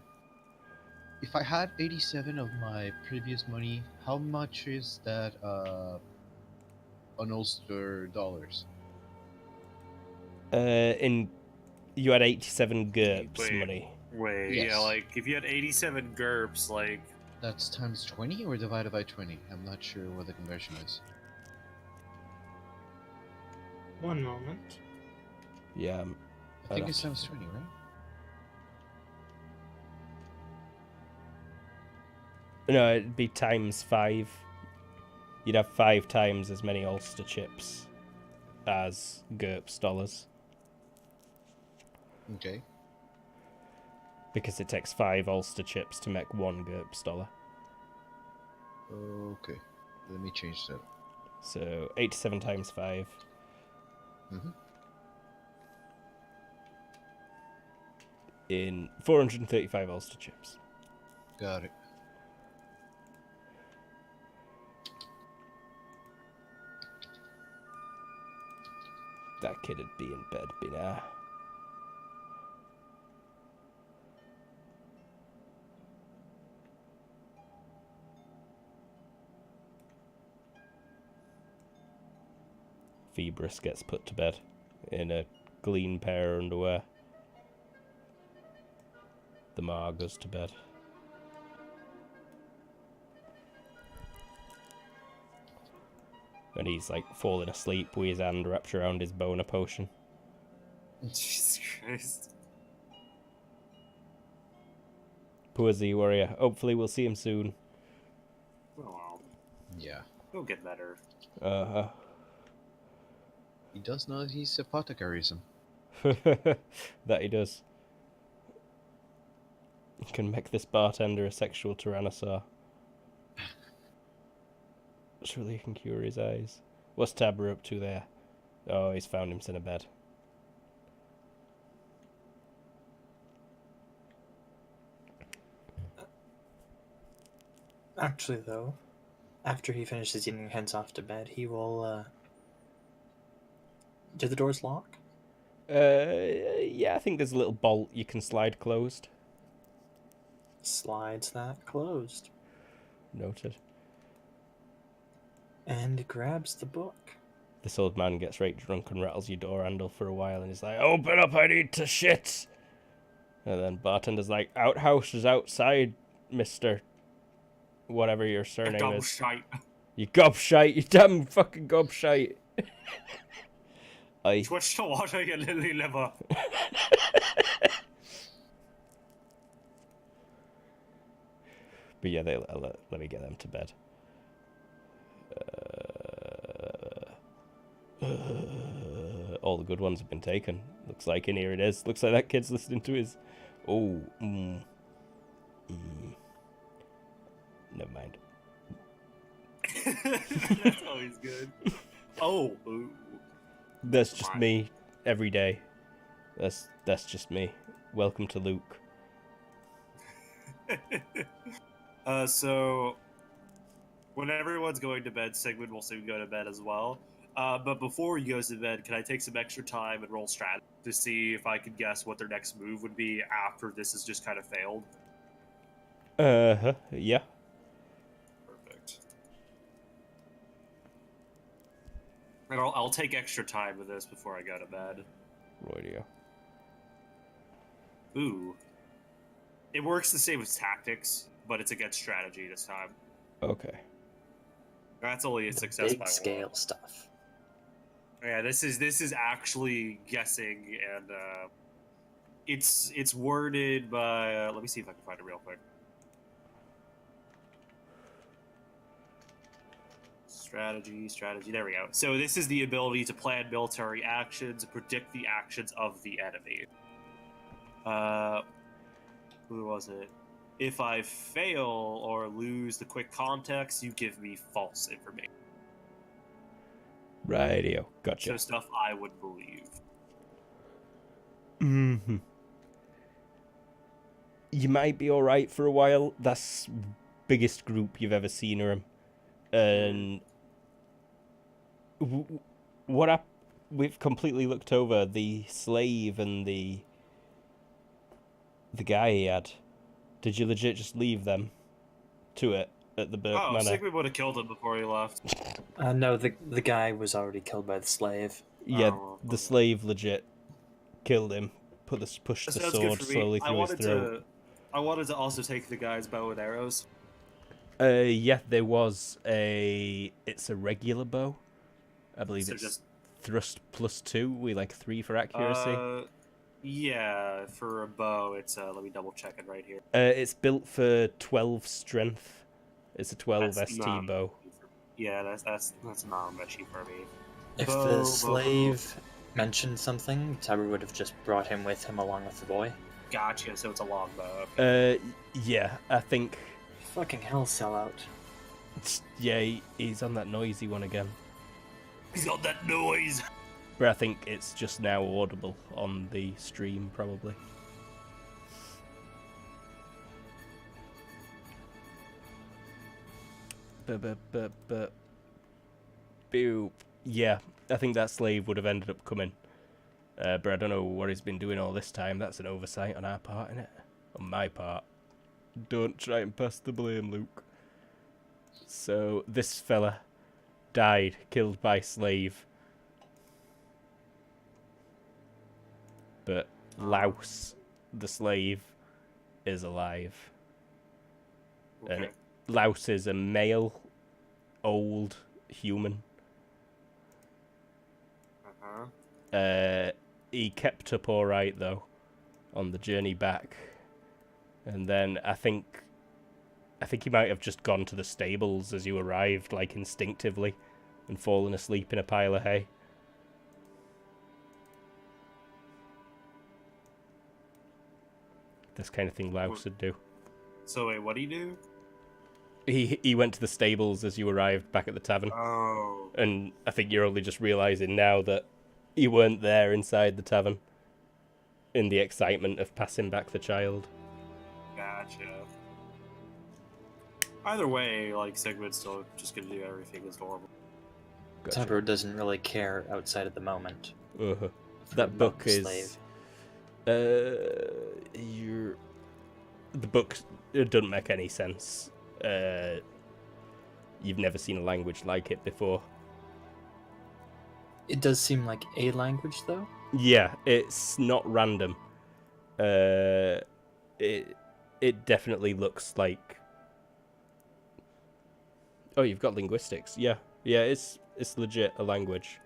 If I had 87 of my previous money, how much is that on Ulster dollars? In you had 87 Gurps Wait. money. Wait, Yes. yeah, like, if you had 87 Gurps, like, That's times 20 or divided by 20? I'm not sure what the conversion is. One moment. Yeah. I think I'd it's have times 20, right? No, it'd be times 5. You'd have 5 times as many Ulster chips as Gurps dollars. Okay. Because it takes 5 Ulster chips to make 1 Gurps dollar. Okay. Let me change that. So 87 times 5. Mm-hmm. In 435 Ulster chips. Got it. That kid'd be in bed by now. Phoebus gets put to bed in a clean pair of underwear. The Mar goes to bed. And he's like falling asleep with his hand wrapped around his boner potion. Jesus Christ. Poor Z Warrior. Hopefully we'll see him soon. Oh well, Yeah. he'll get better. Uh-huh. He does know he's apothecarism. That he does. He can make this bartender a sexual tyrannosaur. Surely he can cure his eyes. What's Tabra up to there? Oh, he's found him in a bed. Actually, though, after he finishes eating and heads off to bed, he will, Do the doors lock? Yeah, I think there's a little bolt you can slide closed. Slides that closed. Noted. And grabs the book. This old man gets right drunk and rattles your door handle for a while and he's like, "Open up, I need to shit!" And then bartender's like, "Outhouse is outside, Mr. Whatever your surname Dumb is. shite. You gobshite, you damn fucking gobshite." I Switch to water, you lily liver. But yeah, let me get them to bed. All the good ones have been taken. Looks like, and here it is. Looks like that kid's listening to his... Oh, never mind. That's always good. Oh, ooh. That's just me every day. That's just me. Welcome to Luke. So when everyone's going to bed, Sigmund will soon go to bed as well. But before he goes to bed, can I take some extra time and roll strategy to see if I can guess what their next move would be after this has just kind of failed? Yeah. Perfect. And I'll take extra time with this before I go to bed. Roidio. Ooh. It works the same as tactics, but it's against strategy this time. Okay. That's only a The success big by scale one. stuff. Yeah, this is actually guessing, and it's worded by. Let me see if I can find it real quick. Strategy. There we go. So this is the ability to plan military actions, predict the actions of the enemy. Who was it? If I fail or lose the quick context, you give me false information. Rightio. Gotcha. So stuff I would believe. Mm-hmm. You might be alright for a while. That's biggest group you've ever seen her in. And we've completely looked over the slave and the guy he had. Did you legit just leave them to it at the Burke Manor? Sigmund would have killed him before he left. No, the guy was already killed by the slave. Yeah, Oh, the okay. slave legit killed him. Pushed the That sounds good sword for me. slowly through his throat. I wanted to also take the guy's bow and arrows. Yeah, there was it's a regular bow. I believe So it's just thrust +2. We like 3 for accuracy. Yeah, for a bow, it's let me double check it right here. It's built for 12 strength. It's a 12 That's ST not- bow. Yeah, that's not much for me. If Bow, the bow, slave mentioned something, Tabber would have just brought him with him along with the boy. Gotcha. So it's a long bow. Yeah, I think. Fucking hell, sellout. Yeah, he's on that noisy one again. He's got that noise. But I think it's just now audible on the stream, probably. Boop. Yeah, I think that slave would have ended up coming. But I don't know what he's been doing all this time. That's an oversight on our part, innit? On my part. Don't try and pass the blame, Luke. So, this fella died, killed by slave. But Louse, the slave, is alive. Okay. Louse is a male, old human. He kept up all right though, on the journey back, and then I think he might have just gone to the stables as you arrived, like instinctively, and fallen asleep in a pile of hay. This kind of thing Louse would do. So wait, what do you do? He went to the stables as you arrived back at the tavern. Oh. And I think you're only just realising now that you weren't there inside the tavern in the excitement of passing back the child. Gotcha. Either way, like, Sigmund's still just gonna do everything as normal. Gotcha. Tabber doesn't really care outside of the moment. Uh-huh. For That book the is... slave. The book, it doesn't make any sense. You've never seen a language like it before. It does seem like a language, though. Yeah, it's not random. It definitely looks like... Oh, you've got linguistics. Yeah, it's legit a language.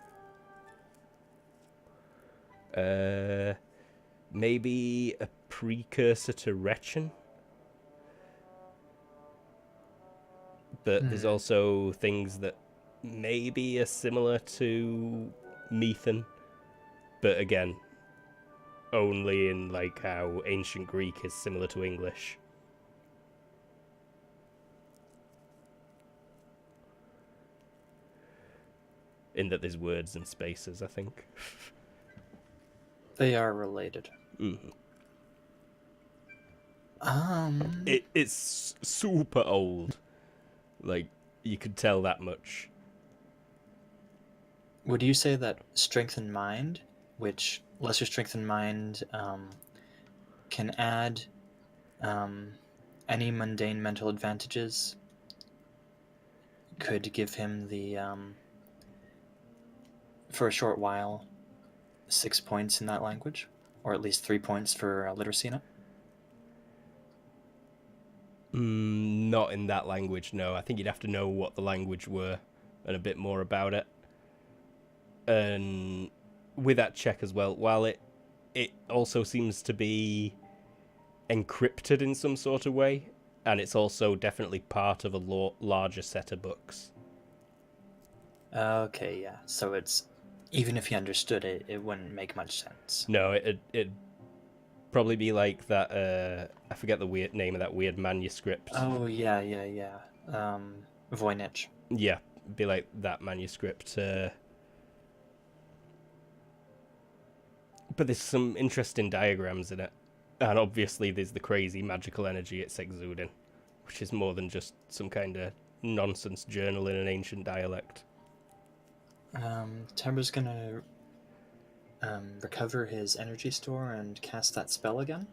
Maybe a precursor to Retchen? but there's also things that maybe are similar to Methan, but again, only in like how ancient Greek is similar to English. In that there's words and spaces, I think. They are related. Mm-hmm. It's super old. Like, you could tell that much. Would you say that strength in mind, which lesser strength in mind can add any mundane mental advantages, could give him the, for a short while, 6 points in that language? Or at least 3 points for literacy in it? Not in that language, no. I think you'd have to know what the language were and a bit more about it. And with that check as well, while it also seems to be encrypted in some sort of way, and it's also definitely part of a larger set of books. Okay, yeah. So it's, even if you understood it, it wouldn't make much sense. No, it'd probably be like that, I forget the weird name of that weird manuscript. Oh, yeah. Voynich. Yeah, be like that manuscript. But there's some interesting diagrams in it. And obviously there's the crazy magical energy it's exuding, which is more than just some kind of nonsense journal in an ancient dialect. Timber's gonna recover his energy store and cast that spell again.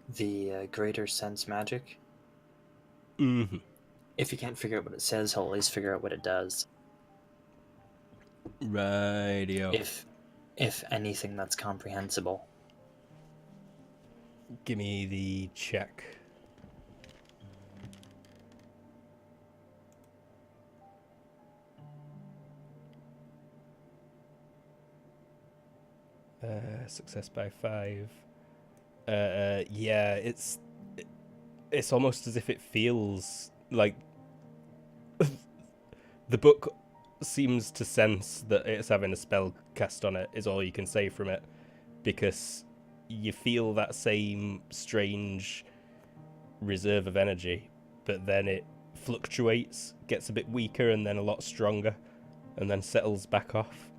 The Greater Sense Magic. Mm-hmm. If you can't figure out what it says, he'll at least figure out what it does. Radio. If anything that's comprehensible. Give me the check. Success by 5. Yeah, it's almost as if it feels like the book seems to sense that it's having a spell cast on it, is all you can say from it, because you feel that same strange reserve of energy, but then it fluctuates, gets a bit weaker and then a lot stronger, and then settles back off.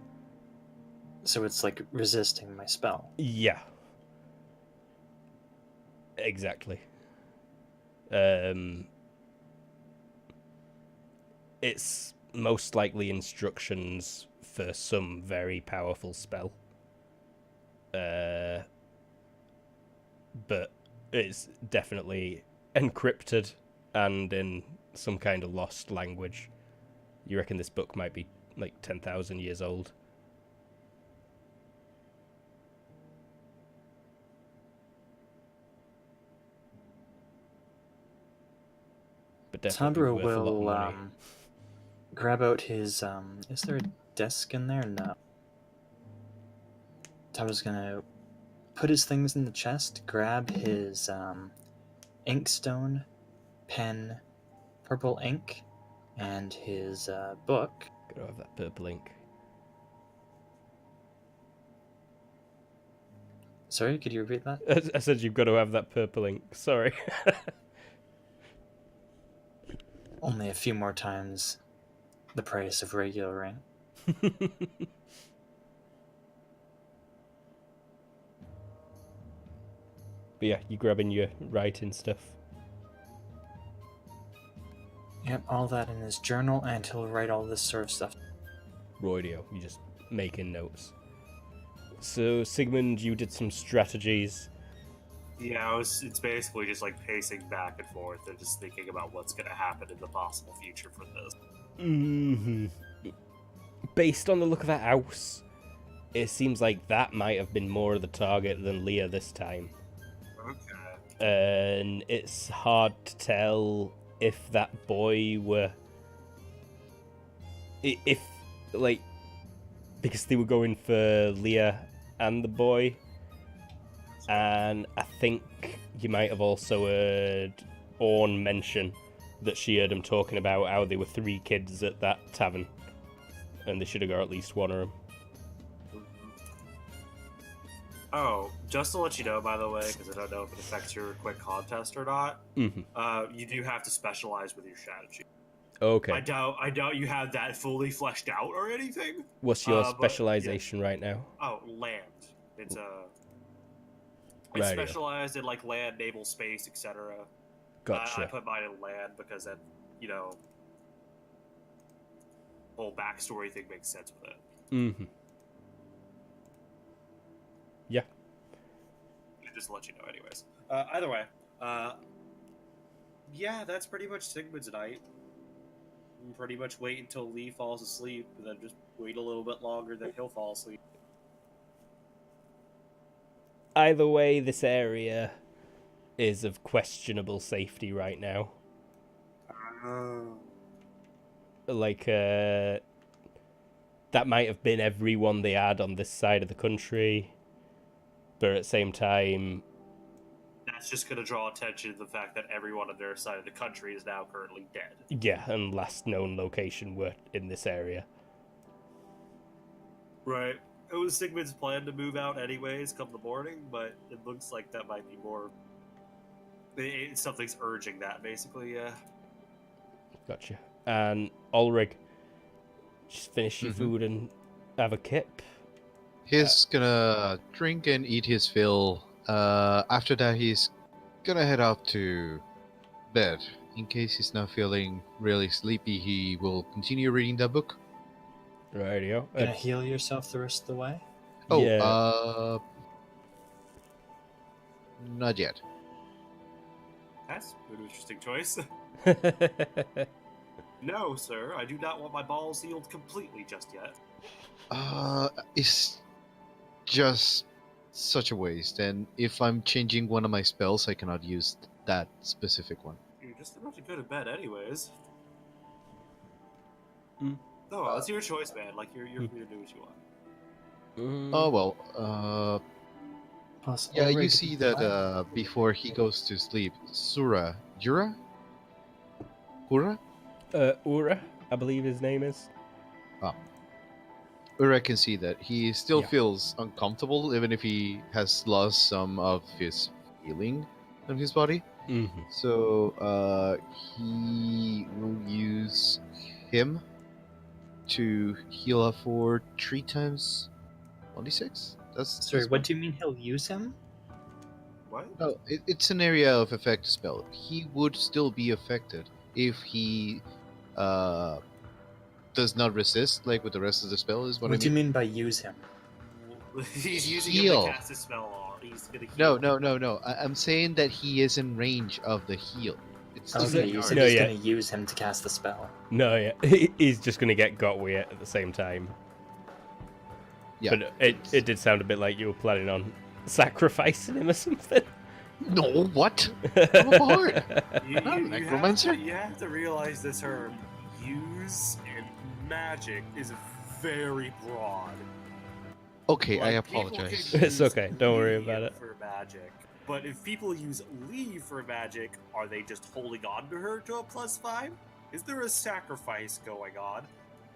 So it's like resisting my spell. Yeah. Exactly. It's most likely instructions for some very powerful spell. But it's definitely encrypted and in some kind of lost language. You reckon this book might be like 10,000 years old? But definitely Tabra worth a lot of will money. grab out his is there a desk in there? No. Tabra's gonna put his things in the chest, grab his inkstone, pen, purple ink, and his book. Gotta have that purple ink. Sorry, could you repeat that? I said you've got to have that purple ink. Sorry. Only a few more times the price of regular ink. But yeah, you grabbing your writing stuff. Yep, all that in his journal, and he'll write all this sort of stuff. Roidio, you just making notes. So Sigmund, you did some strategies. Yeah, it's basically just like pacing back and forth and just thinking about what's going to happen in the possible future for this. Mm-hmm. Based on the look of that house, it seems like that might have been more of the target than Leah this time. Okay. And it's hard to tell if that boy were... If, like... Because they were going for Leah and the boy. And I think you might have also heard Orn mention that she heard him talking about how there were 3 kids at that tavern, and they should have got at least one of them. Oh, just to let you know, by the way, because I don't know if it affects your quick contest or not, you do have to specialize with your strategy. Okay. I doubt you have that fully fleshed out or anything. What's your but, specialization right now? Oh, land. It's Right, specialized in like land, naval space, etc. Gotcha. I put mine in land because that, whole backstory thing makes sense with it. Mm-hmm. Yeah. Just to let you know, anyways. Either way, yeah, that's pretty much Sigmund's night. Pretty much wait until Lee falls asleep, and then just wait a little bit longer, then he'll fall asleep. Either way, this area is of questionable safety right now. Like, that might have been everyone they had on this side of the country, but at the same time... That's just going to draw attention to the fact that everyone on their side of the country is now currently dead. Yeah, and last known location were in this area. Right. It was Sigmund's plan to move out anyways come the morning, but it looks like that might be more... something's urging that, basically, yeah. Gotcha. And Ulrich, just finish your food and have a kip. He's gonna drink and eat his fill. After that, he's gonna head out to bed. In case he's not feeling really sleepy, he will continue reading the book. Rightio. Gonna heal yourself the rest of the way? Oh, yeah. Not yet. That's an interesting choice. No, sir, I do not want my balls healed completely just yet. It's just such a waste, and if I'm changing one of my spells, I cannot use that specific one. You're just about to go to bed anyways. Mm. No, it's your choice, man. Like, you're free to do what you want. Oh, well, Plus, yeah, you Ulrich, see that before he goes to sleep, Ura? Ura, I believe his name is. Ura can see that he still feels uncomfortable, even if he has lost some of his healing of his body. Mm-hmm. So he will use him to heal up for 3 times 1d6. Sorry, what do you mean he'll use him? What? No, it's an area of effect spell. He would still be affected if he does not resist, like with the rest of the spell. Is what I mean. What do you mean by use him? He's using Heal. him to cast a spell on. He's gonna heal. No. I'm saying that he is in range of the heal. It's Okay, you said No, he's yeah. gonna use him to cast the spell. No, yeah, he's just gonna get got with it at the same time. Yeah. But it did sound a bit like you were planning on sacrificing him or something. No, what? I'm a bard. You, I'm a you necromancer. you have to realize this term, use and magic, is very broad. Okay, I Like, people apologize. can It's use okay, don't worry leave about it. For magic, but if people use leave for magic, are they just holding on to her to a +5? Is there a sacrifice going on?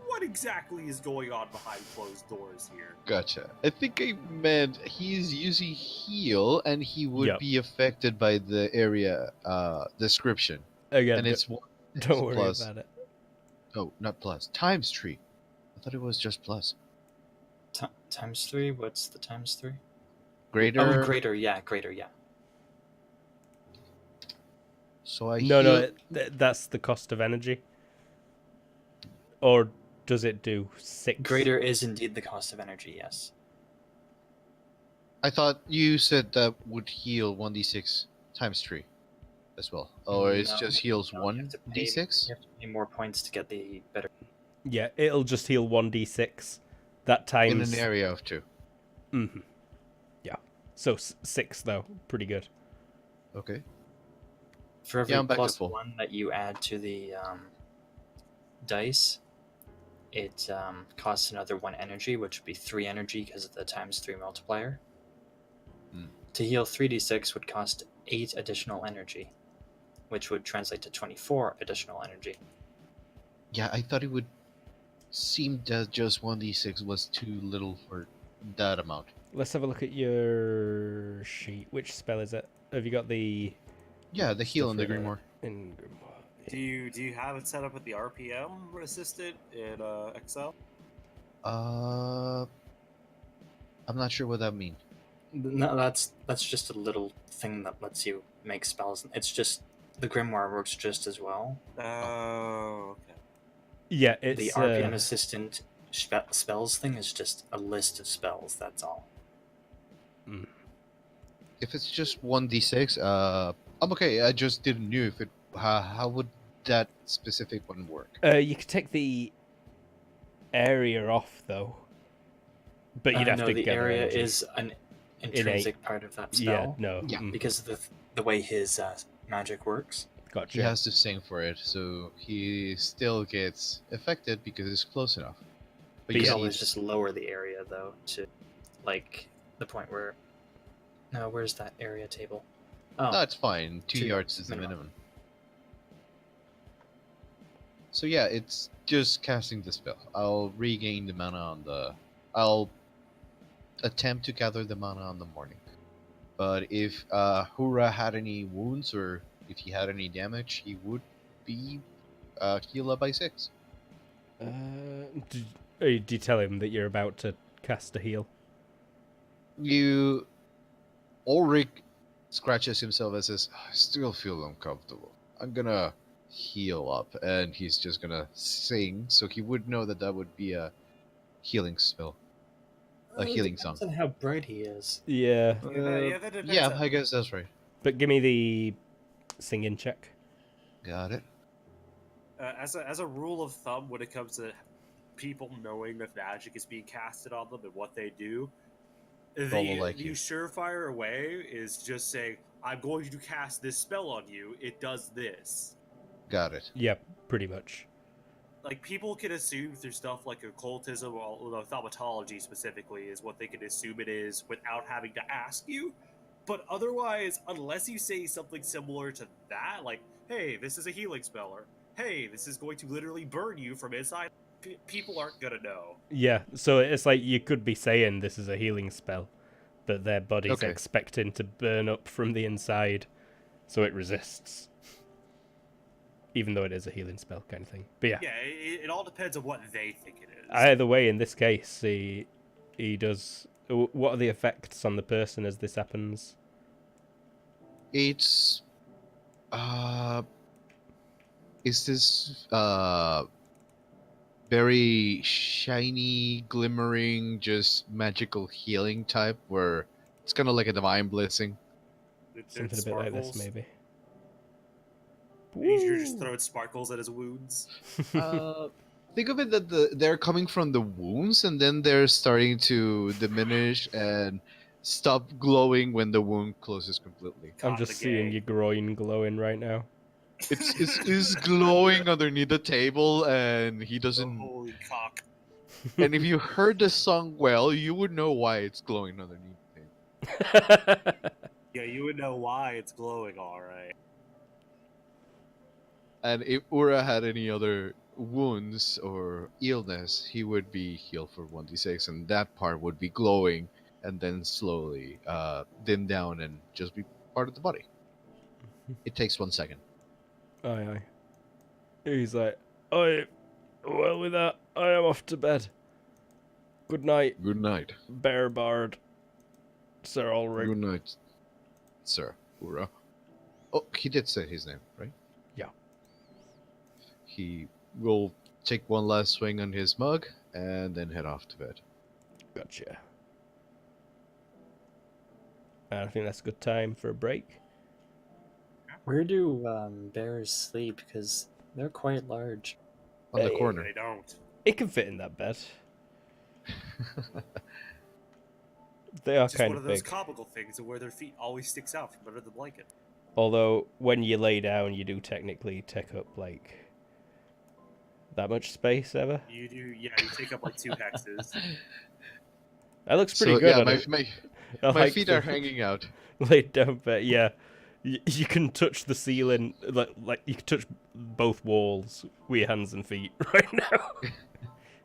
What exactly is going on behind closed doors here? Gotcha. I think I meant he's using heal, and he would Yep. be affected by the area description. Again, And it's one. don't worry plus. about it. Oh, not plus. Times 3. I thought it was just plus. Times 3? What's the times 3? Greater. Oh, greater, yeah. So I No, heal. that's the cost of energy. Or does it do 6? Greater is indeed the cost of energy, yes. I thought you said that would heal 1d6 times 3 as well. Or it No, just heals no, you have to pay- 1d6? You have to pay more points to get the better. Yeah, it'll just heal 1d6. That In times... an area of 2. Mm-hmm. Yeah. So 6, though. Pretty good. Okay. For every Yeah, I'm back to plus full. 1 that you add to the dice, it costs another 1 energy, which would be 3 energy because of the times 3 multiplier. Hmm. To heal 3d6 would cost 8 additional energy, which would translate to 24 additional energy. Yeah, I thought it would seem that just 1d6 was too little for that amount. Let's have a look at your sheet. Which spell is it? Have you got the Yeah, the heal stuff in the written Grimoire. in Grimoire? Do you have it set up with the RPM assistant in Excel? I'm not sure what that means. No, that's just a little thing that lets you make spells. It's just the Grimoire works just as well. Oh, okay. Yeah, The it's RPM assistant spells thing is just a list of spells. That's all. If it's just 1d6, I'm okay. I just didn't know if it. How would that specific one work? You could take the area off though, but you'd have no, to the gather area energy. is an intrinsic part of that spell. Yeah, no. Yeah. Because of the way his magic works. Gotcha. He has to sing for it, so he still gets affected because it's close enough. But You you can see, always it's- just lower the area though to, like, the point where. No, where's that area table? Oh, no, it's fine. 2 2 yards is the minimum. minimum. So yeah, it's just casting the spell. I'll regain the mana on the. I'll attempt to gather the mana on the morning. But if Hura had any wounds or if he had any damage, he would be healed up by 6. Do you tell him that you're about to cast a heal? Ulrich scratches himself and says, I still feel uncomfortable. I'm gonna heal up. And he's just gonna sing, so he would know that that would be a healing spell. A healing song. Depends on how bright he is. Yeah, That depends Yeah, on- I guess that's right. but give me the singing check. Got it. as a rule of thumb, when it comes to people knowing that magic is being casted on them and what they do, Follow like the you. surefire way is just saying, "I'm going to cast this spell on you. It does this." Got it. Yeah, pretty much. Like, people can assume through stuff like occultism or thaumatology specifically is what they can assume it is without having to ask you. But otherwise, unless you say something similar to that, like, "Hey, this is a healing spell," or "Hey, this is going to literally burn you from inside," people aren't gonna know. Yeah, so it's like you could be saying this is a healing spell, but their body's Okay. expecting to burn up from the inside, so it resists. Even though it is a healing spell kind of thing. But yeah, Yeah, it all depends on what they think it is. either way, in this case, he does... What are the effects on the person as this happens? It's is this very shiny, glimmering, just magical healing type where it's kind of like a divine blessing? It Something a bit like this, sparkles. maybe. You're just throwing sparkles at his wounds. Think of it that they're coming from the wounds and then they're starting to diminish and stop glowing when the wound closes completely. I'm Caught just the seeing gang. your groin glowing right now. It's glowing underneath the table and he Oh, doesn't. holy cock. And if you heard the song well, you would know why it's glowing underneath the table. Yeah, you would know why it's glowing, alright. And if Ura had any other wounds or illness, he would be healed for 1d6, and that part would be glowing and then slowly dim down and just be part of the body. It takes 1 second. Aye. He's like, well, with that, I am off to bed. Good night, Good night. Bear Bard. Sir Ulrich. Good night, sir. Ura. Oh, he did say his name, right? Yeah. He will take one last swing on his mug and then head off to bed. Gotcha. And I think that's a good time for a break. Where do bears sleep? Because they're quite large. On the Hey. corner. They don't. It can fit in that bed. They are It's just kind one of of those big. comical things where their feet always sticks out from under the blanket. Although, when you lay down, you do technically take up, like, that much space ever. You do, yeah, you take up like 2 hexes. That looks pretty So, good yeah, on it. I My like feet the are hanging out. laid down bed. Yeah, you can touch the ceiling, like you can touch both walls with your hands and feet right now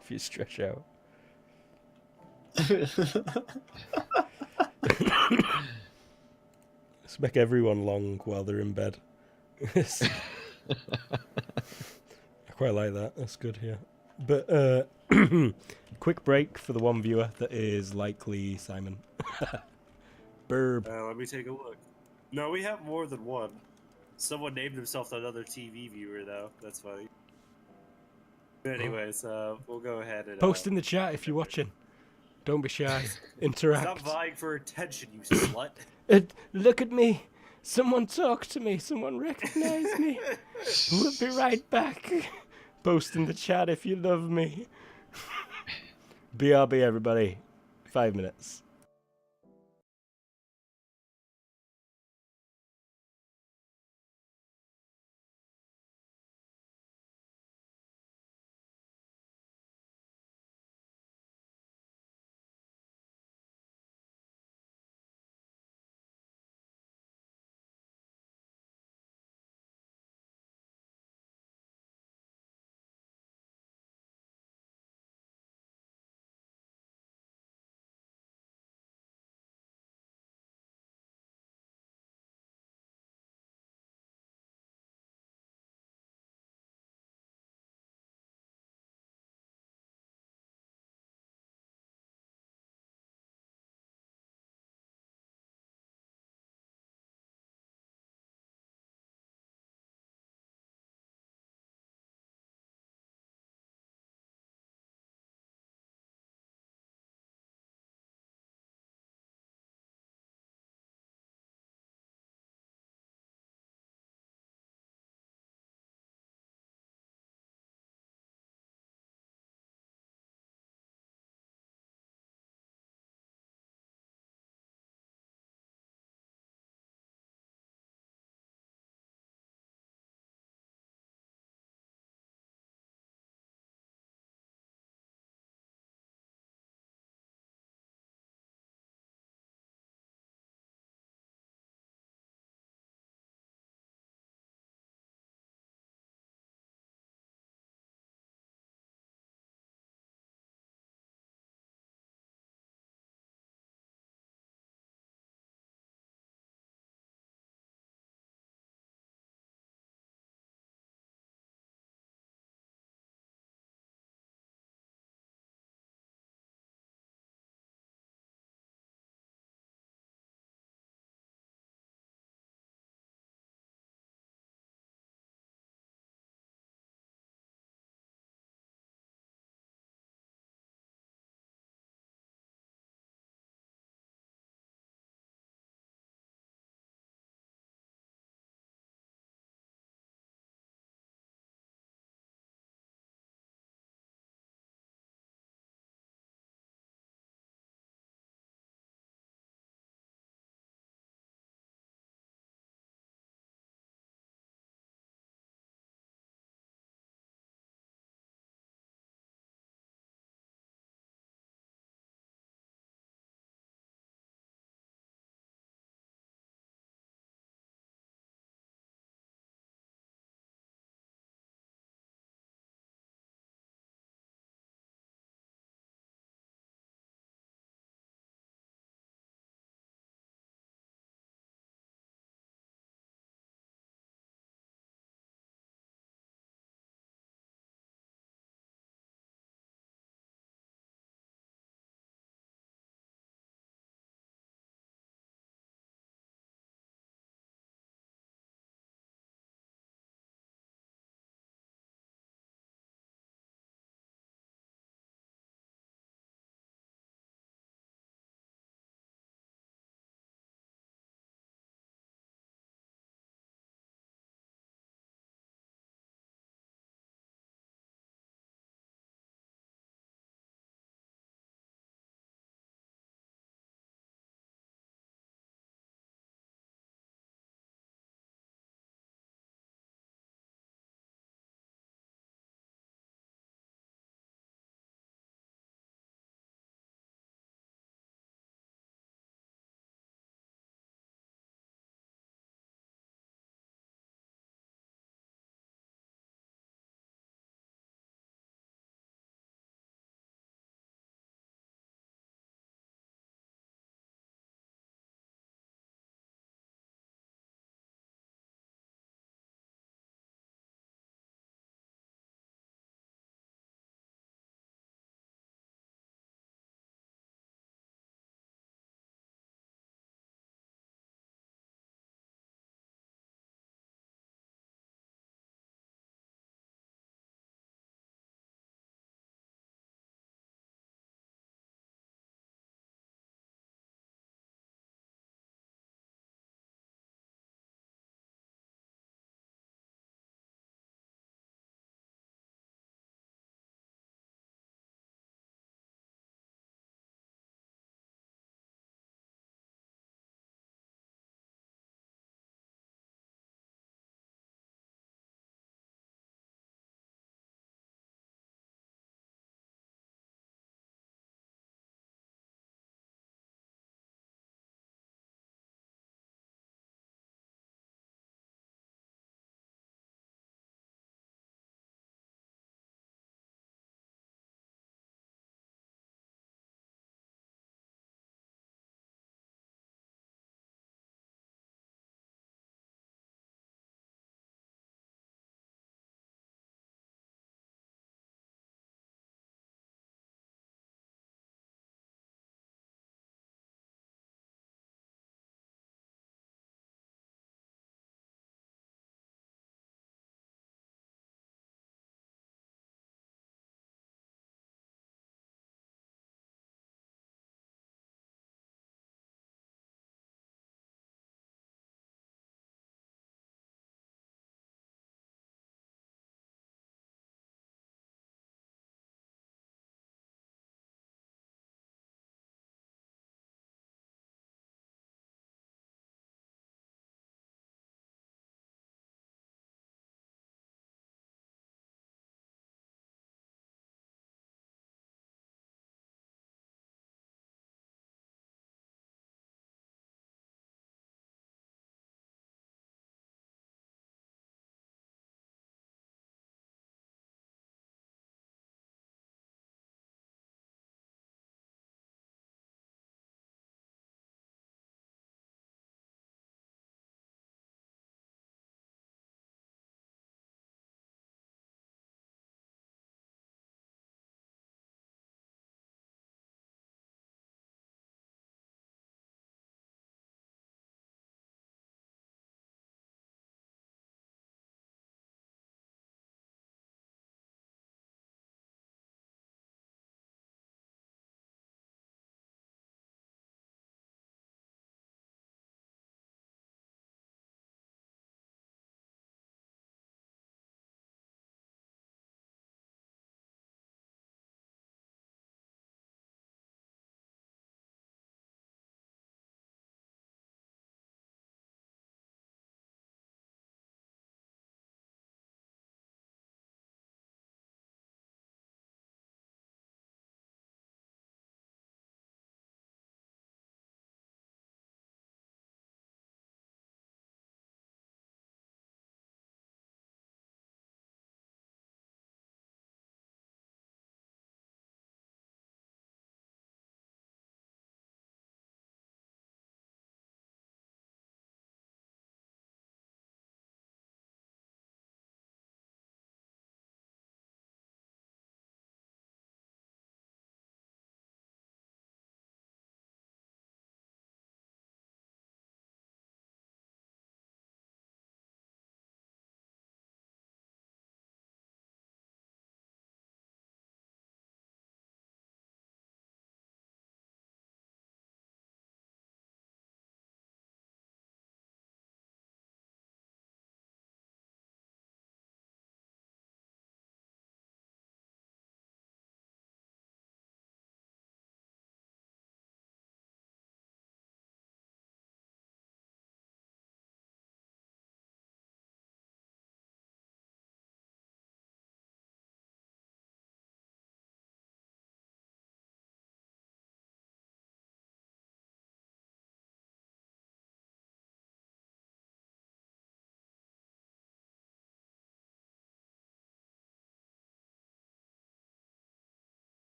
if you stretch out. Let's make everyone long while they're in bed. I quite like that. That's good, yeah. But quick break for the one viewer that is likely Simon. Burb. Let me take a look. No, we have more than one. Someone named himself another TV viewer, though. That's funny. But anyways, we'll go ahead and Post in the chat if you're watching. Don't be shy. Interact. Stop vying for attention, you slut. Look at me. Someone talk to me. Someone recognize me. We'll be right back. Post in the chat if you love me. BRB, everybody. 5 minutes.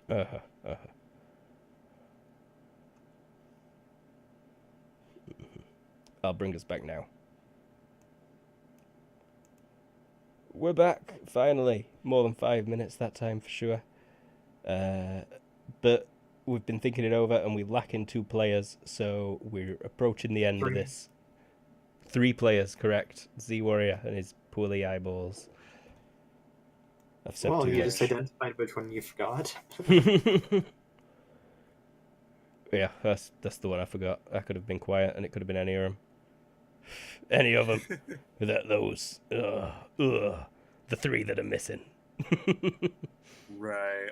Uh-huh, uh-huh. I'll bring us back now. We're back, finally. More than 5 minutes that time for sure. But we've been thinking it over and we lack in 2 players, so we're approaching the end of 3. this. 3 players, correct. Z-Warrior and his poorly eyeballs. I've said Well, too you much. just identified which one you forgot. Yeah, that's the one I forgot. I could have been quiet and it could have been any of them. Any of them. Without those. The 3 that are missing. Right.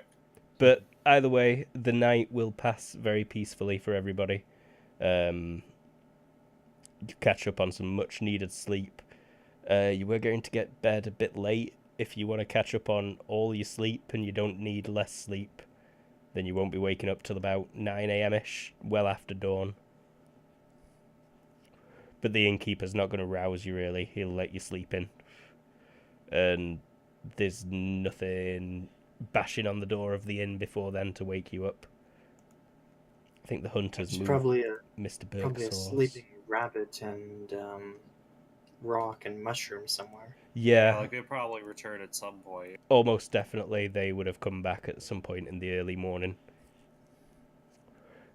But either way, the night will pass very peacefully for everybody. You catch up on some much needed sleep. You were going to get bed a bit late. If you want to catch up on all your sleep and you don't need less sleep, then you won't be waking up till about 9 a.m.-ish, well after dawn. But the innkeeper's not going to rouse you, really. He'll let you sleep in. And there's nothing bashing on the door of the inn before then to wake you up. I think the hunters It's moved probably Mr. probably a Berg's horse. sleeping rabbit and rock and mushroom somewhere. Yeah, Like, they probably return at some point. almost definitely they would have come back at some point in the early morning.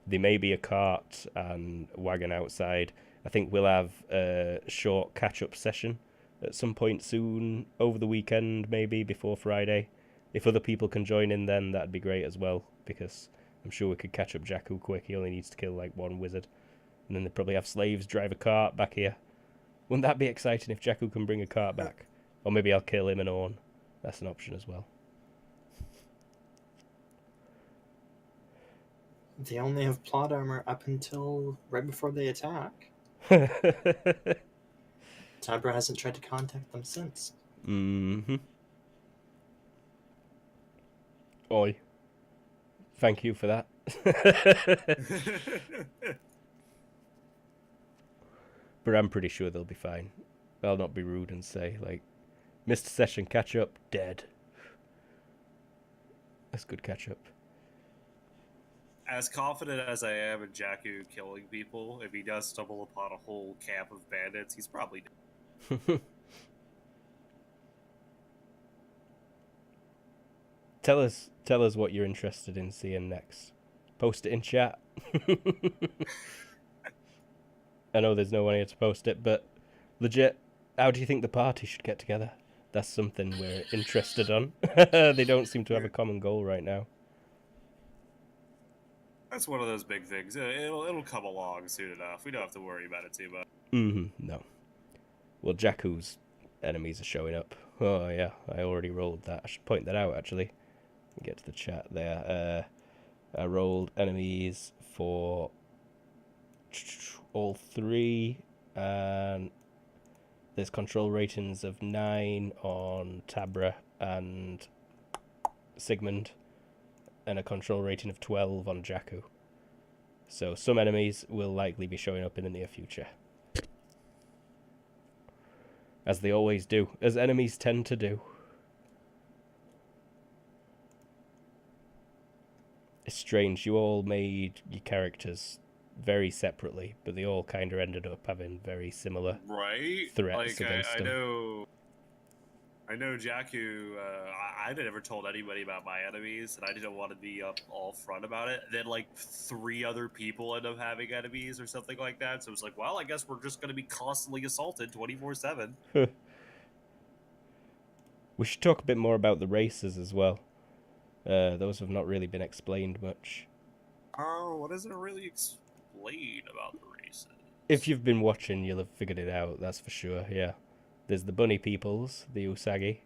There may be a cart and a wagon outside. I think we'll have a short catch-up session at some point soon, over the weekend maybe, before Friday. If other people can join in then, that'd be great as well, because I'm sure we could catch up Jakku quick. He only needs to kill like 1 wizard. And then they probably have slaves drive a cart back here. Wouldn't that be exciting if Jakku can bring a cart back? Or maybe I'll kill him and Orn. That's an option as well. They only have plot armor up until right before they attack. Tabra hasn't tried to contact them since. Mm-hmm. Oi. Thank you for that. But I'm pretty sure they'll be fine. I'll not be rude and say, like, missed a session, catch up, dead. That's good catch up. As confident as I am in Jakku killing people, if he does stumble upon a whole camp of bandits, he's probably dead. Tell us what you're interested in seeing next. Post it in chat. I know there's no one here to post it, but legit, how do you think the party should get together? That's something we're interested on. They don't seem to have a common goal right now. That's one of those big things. It'll come along soon enough. We don't have to worry about it too much. No. Well, Jakku's enemies are showing up. Oh, yeah, I already rolled that. I should point that out, actually. Get to the chat there. I rolled enemies for all 3, and there's control ratings of 9 on Tabra and Sigmund, and a control rating of 12 on Jakku. So some enemies will likely be showing up in the near future. As they always do, as enemies tend to do. It's strange, you all made your characters very separately, but they all kind of ended up having very similar threats against them. I know Jakku, I never told anybody about my enemies, and I didn't want to be up all front about it. Then, like, 3 other people end up having enemies or something like that, so it was like, well, I guess we're just going to be constantly assaulted 24/7. We should talk a bit more about the races as well. Those have not really been explained much. Oh, what does it really explain about the races? If you've been watching, you'll have figured it out, that's for sure, yeah. There's the bunny peoples, the Usagi.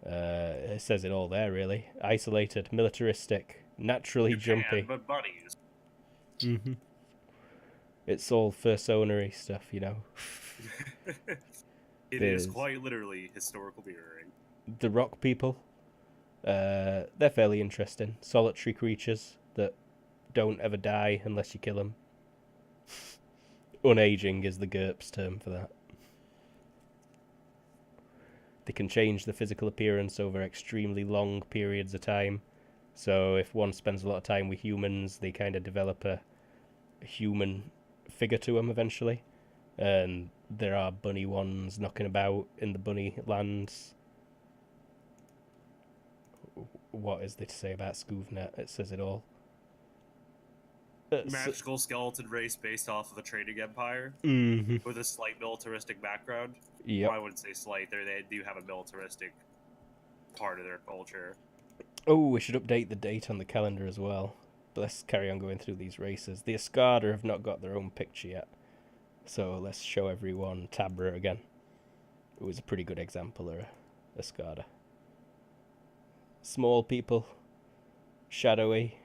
It says it all there, really. Isolated, militaristic, naturally jumpy. But bunnies. Mm-hmm. It's all first-ownery stuff, you know. It is quite literally historical mirroring. The rock people. They're fairly interesting. Solitary creatures that don't ever die unless you kill them. Unaging is the Gurps term for that. They can change the physical appearance over extremely long periods of time, So if one spends a lot of time with humans, they kind of develop a human figure to them eventually. And there are bunny ones knocking about in the bunny lands. What is there to say about Scoovnet? It says it all. Magical skeleton race based off of a trading empire Mm-hmm. with a slight militaristic background. Yep. Well, I wouldn't say slight. They do have a militaristic part of their culture. Oh, we should update the date on the calendar as well. But let's carry on going through these races. The Escada have not got their own picture yet. So let's show everyone Tabra again. It was a pretty good example of Escada. Small people. Shadowy.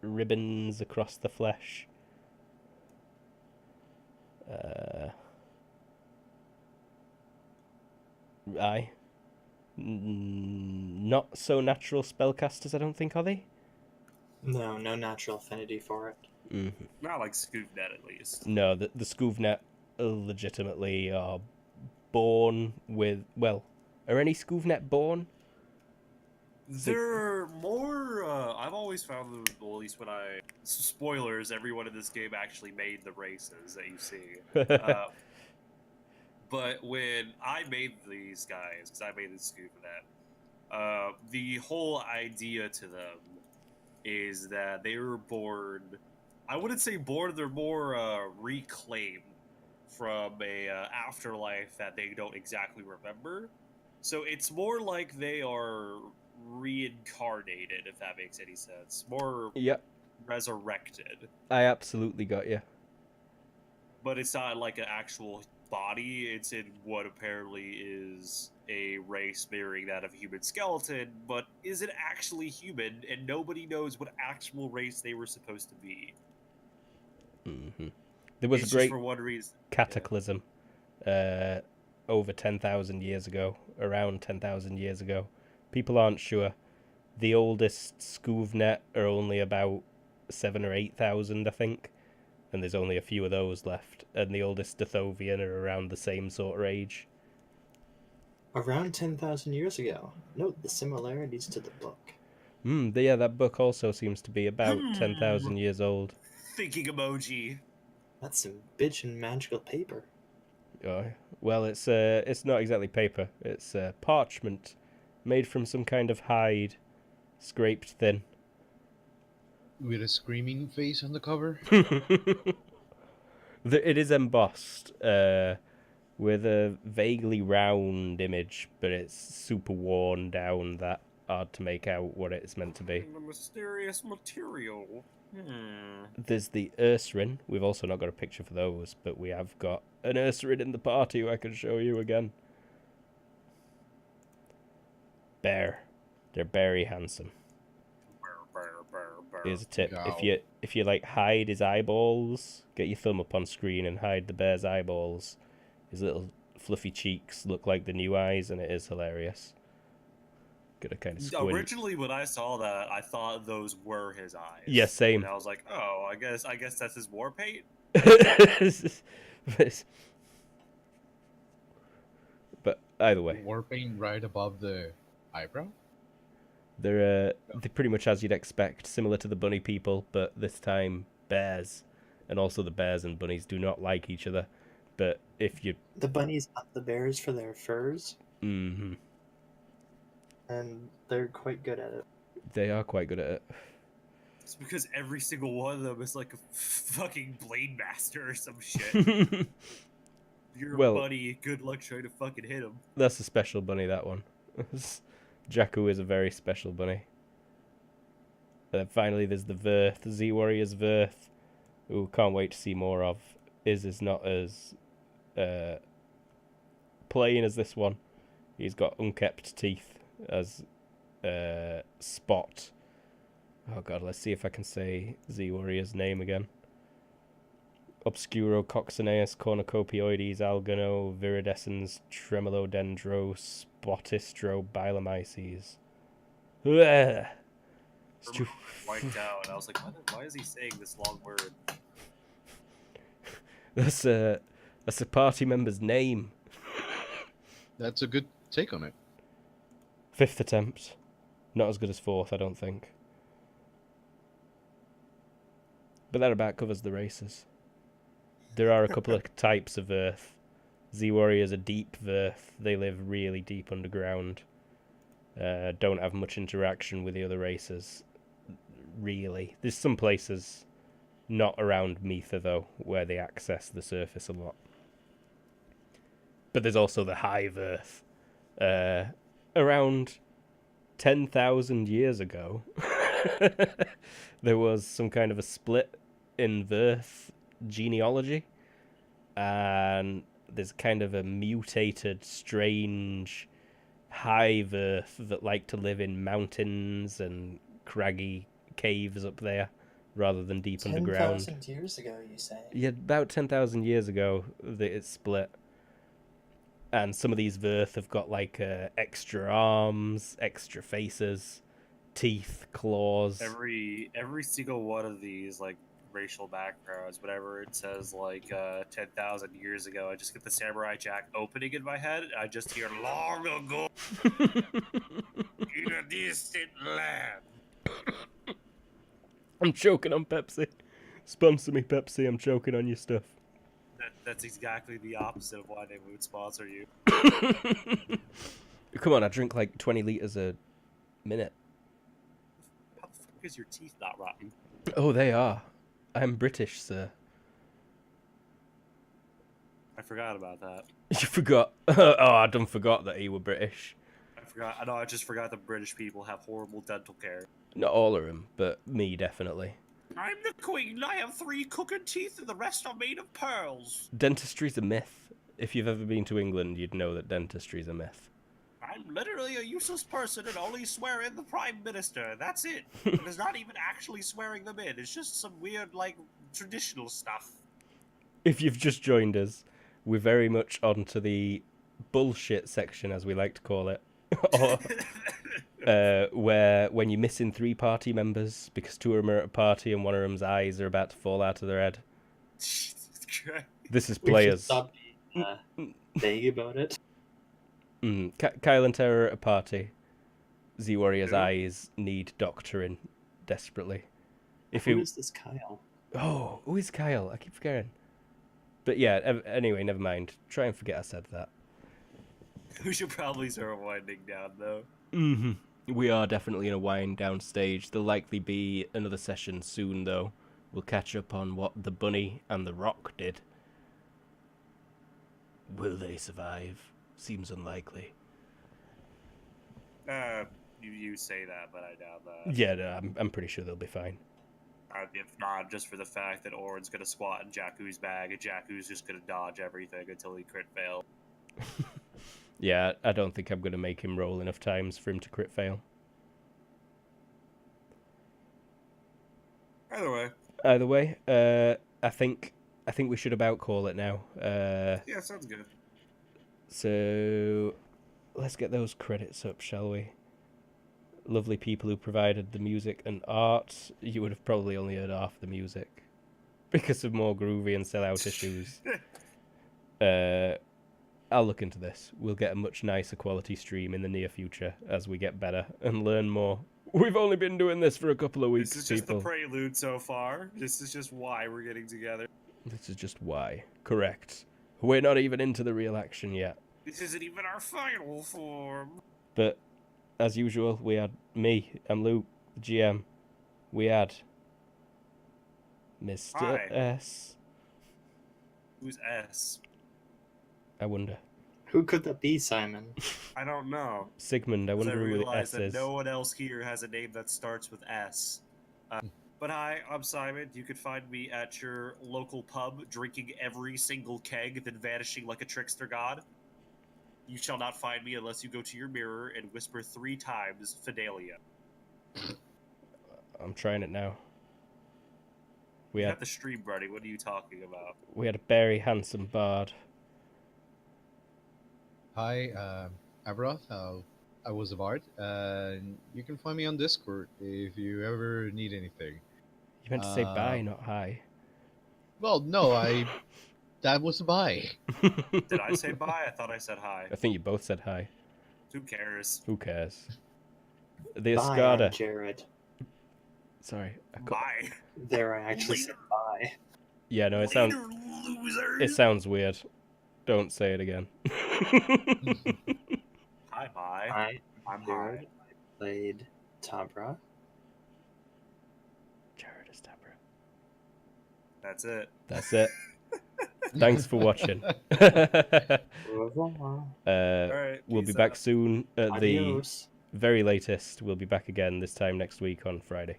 Ribbons across the flesh. Aye. Not so natural spellcasters, I don't think, are they? No natural affinity for it. Mm-hmm. Not like Scoopnet, at least. No, the Scoovnet legitimately are born with... Well, are any Scoovnet born? They're more. I've always found them, well, at least when I. Spoilers, everyone in this game actually made the races that you see. But when I made these guys, because I made the Scoopnet, the whole idea to them is that they were born. I wouldn't say born, they're more reclaimed from a afterlife that they don't exactly remember. So it's more like they are reincarnated, if that makes any sense. More Yep, resurrected. I absolutely got you. But it's not like an actual body. It's in what apparently is a race mirroring that of a human skeleton, but isn't actually human, and nobody knows what actual race they were supposed to be. Mm-hmm. There was It's a great just for one reason. cataclysm over 10,000 years ago, around 10,000 years ago. People aren't sure. The oldest Scoovnet are only about 7 or 8,000, I think, and there's only a few of those left. And the oldest Dithovian are around the same sort of age. Around 10,000 years ago. Note the similarities to the book. Yeah, that book also seems to be about 10,000 years old. Thinking emoji. That's some bitchin' magical paper. Oh, well, it's not exactly paper. It's parchment, made from some kind of hide, scraped thin. With a screaming face on the cover. It is embossed with a vaguely round image, but it's super worn down, that hard to make out what it's meant to be. The mysterious material. There's the Ursarin. We've also not got a picture for those, but we have got an Ursarin in the party who I can show you again. Bear. They're very handsome. Here's a tip. Wow. If you like hide his eyeballs, get your thumb up on screen and hide the bear's eyeballs. His little fluffy cheeks look like the new eyes, and it is hilarious. Gotta kind of squint. Originally, when I saw that, I thought those were his eyes. Yeah, same. And I was like, oh, I guess that's his war paint. But either way, Warpaint right above the eyebrow? they're pretty much as you'd expect, similar to the bunny people, but this time bears. And also the bears and bunnies do not like each other. But if you... The bunnies hunt the bears for their furs, Mm-hmm. and they're quite good at it. They are quite good at it. It's because every single one of them is like a fucking blade master or some shit. You're Well- a bunny, good luck trying to fucking hit him. That's a special bunny, that one. Jakku is a very special bunny. And then finally there's the Verth, Z Warriors Verth, who can't wait to see more of. Is not as plain as this one. He's got unkept teeth as Spot. Oh god, let's see if I can say Z Warrior's name again. Obscuro Coccineus Cornucopioides Algano Viridescens Tremolodendro Spotistro Biomyces. Wiped out, and I was like, why is he saying this long word? That's a party member's name. That's a good take on it. 5th attempt. Not as good as 4th, I don't think. But that about covers the races. There are a couple of types of Earth. Z-Warriors are deep Earth. They live really deep underground. Don't have much interaction with the other races, really. There's some places not around Metha, though, where they access the surface a lot. But there's also the Hive Earth. Around 10,000 years ago, there was some kind of a split in Earth genealogy, and there's kind of a mutated, strange Hive Earth that like to live in mountains and craggy caves up there rather than deep underground. 10,000 years ago, you say? Yeah, about 10,000 years ago that it split. And some of these Verth have got like extra arms, extra faces, teeth, claws. Every single one of these like racial backgrounds, whatever it says, like 10,000 years ago, I just get the Samurai Jack opening in my head. I just hear long ago in a distant land. I'm choking on Pepsi. Sponsor me, Pepsi. I'm choking on your stuff. That's exactly the opposite of why they would sponsor you. Come on, I drink like 20 litres a minute. How the fuck is your teeth not rotten? Oh, they are. I'm British, sir. I forgot about that. You forgot. Oh, I done forgot that you were British. I know, I just forgot that British people have horrible dental care. Not all of them, but me definitely. I'm the queen. I have 3 crooked teeth and the rest are made of pearls. Dentistry's a myth. If you've ever been to England, you'd know that dentistry's a myth. I'm literally a useless person and only swear in the Prime Minister. That's it. It's not even actually swearing them in. It's just some weird, like, traditional stuff. If you've just joined us, we're very much onto the bullshit section, as we like to call it. Or, where when you're missing 3 party members because 2 of them are at a party and one of them's eyes are about to fall out of their head. Jesus Christ. This is We should players. stop being vague about it. Kyle and Terra are at a party. Z-Warrior's Who? eyes need doctoring desperately. Who is this Kyle? Oh, who is Kyle? I keep forgetting. But yeah, anyway, never mind. Try and forget I said that. We should probably start winding down, though. We are definitely in a wind down stage. There'll likely be another session soon, though. We'll catch up on what the Bunny and the Rock did. Will they survive? Seems unlikely. You say that, but I doubt that. Yeah, no, I'm pretty sure they'll be fine. If not, just for the fact that Orin's gonna squat in Jakku's bag, and Jakku's just gonna dodge everything until he crit fail. Yeah, I don't think I'm going to make him roll enough times for him to crit fail. Either way, I think we should about call it now. Yeah, sounds good. So let's get those credits up, shall we? Lovely people who provided the music and art. You would have probably only heard half the music because of more groovy and sellout issues. I'll look into this. We'll get a much nicer quality stream in the near future as we get better and learn more. We've only been doing this for a couple of weeks, This is just people. the prelude so far. This is just why we're getting together. This is just why. Correct. We're not even into the real action yet. This isn't even our final form. But, as usual, we had me, I'm Luke, the GM. We had Mr. Hi. S. Who's S? I wonder. Who could that be, Simon? I don't know. Sigmund, I 'Cause wonder who the realize S that is. no one else here has a name that starts with S. But hi, I'm Simon. You can find me at your local pub, drinking every single keg, then vanishing like a trickster god. You shall not find me unless you go to your mirror and whisper 3 times, Fidelia. I'm trying it now. We You had got the stream ready. What are you talking about? a very handsome bard. Hi, Abroth. I was a bard. You can find me on Discord if you ever need anything. You meant to say bye, not hi. Well, no, that was a bye. Did I say bye? I thought I said hi. I think you both said hi. Who cares? Who cares? The Bye, Escada. Jared. Sorry. Bye. There, I actually said bye. Yeah, no, it sounds Later, losers. it sounds weird. Don't say it again. Hi, bye. I'm Jared. high. I played Tabra. Jared is Tabra. That's it. That's it. Thanks for watching. Au revoir. Alright, We'll be peace back out. soon at the Adios. very latest. We'll be back again this time next week on Friday.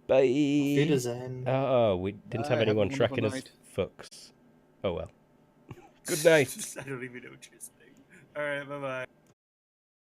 Bye. Wiedersehen. Oh, we didn't Bye, have have a anyone wonderful tracking us night. fucks. Oh well. Good night. I don't even know what you're saying. Alright, bye bye.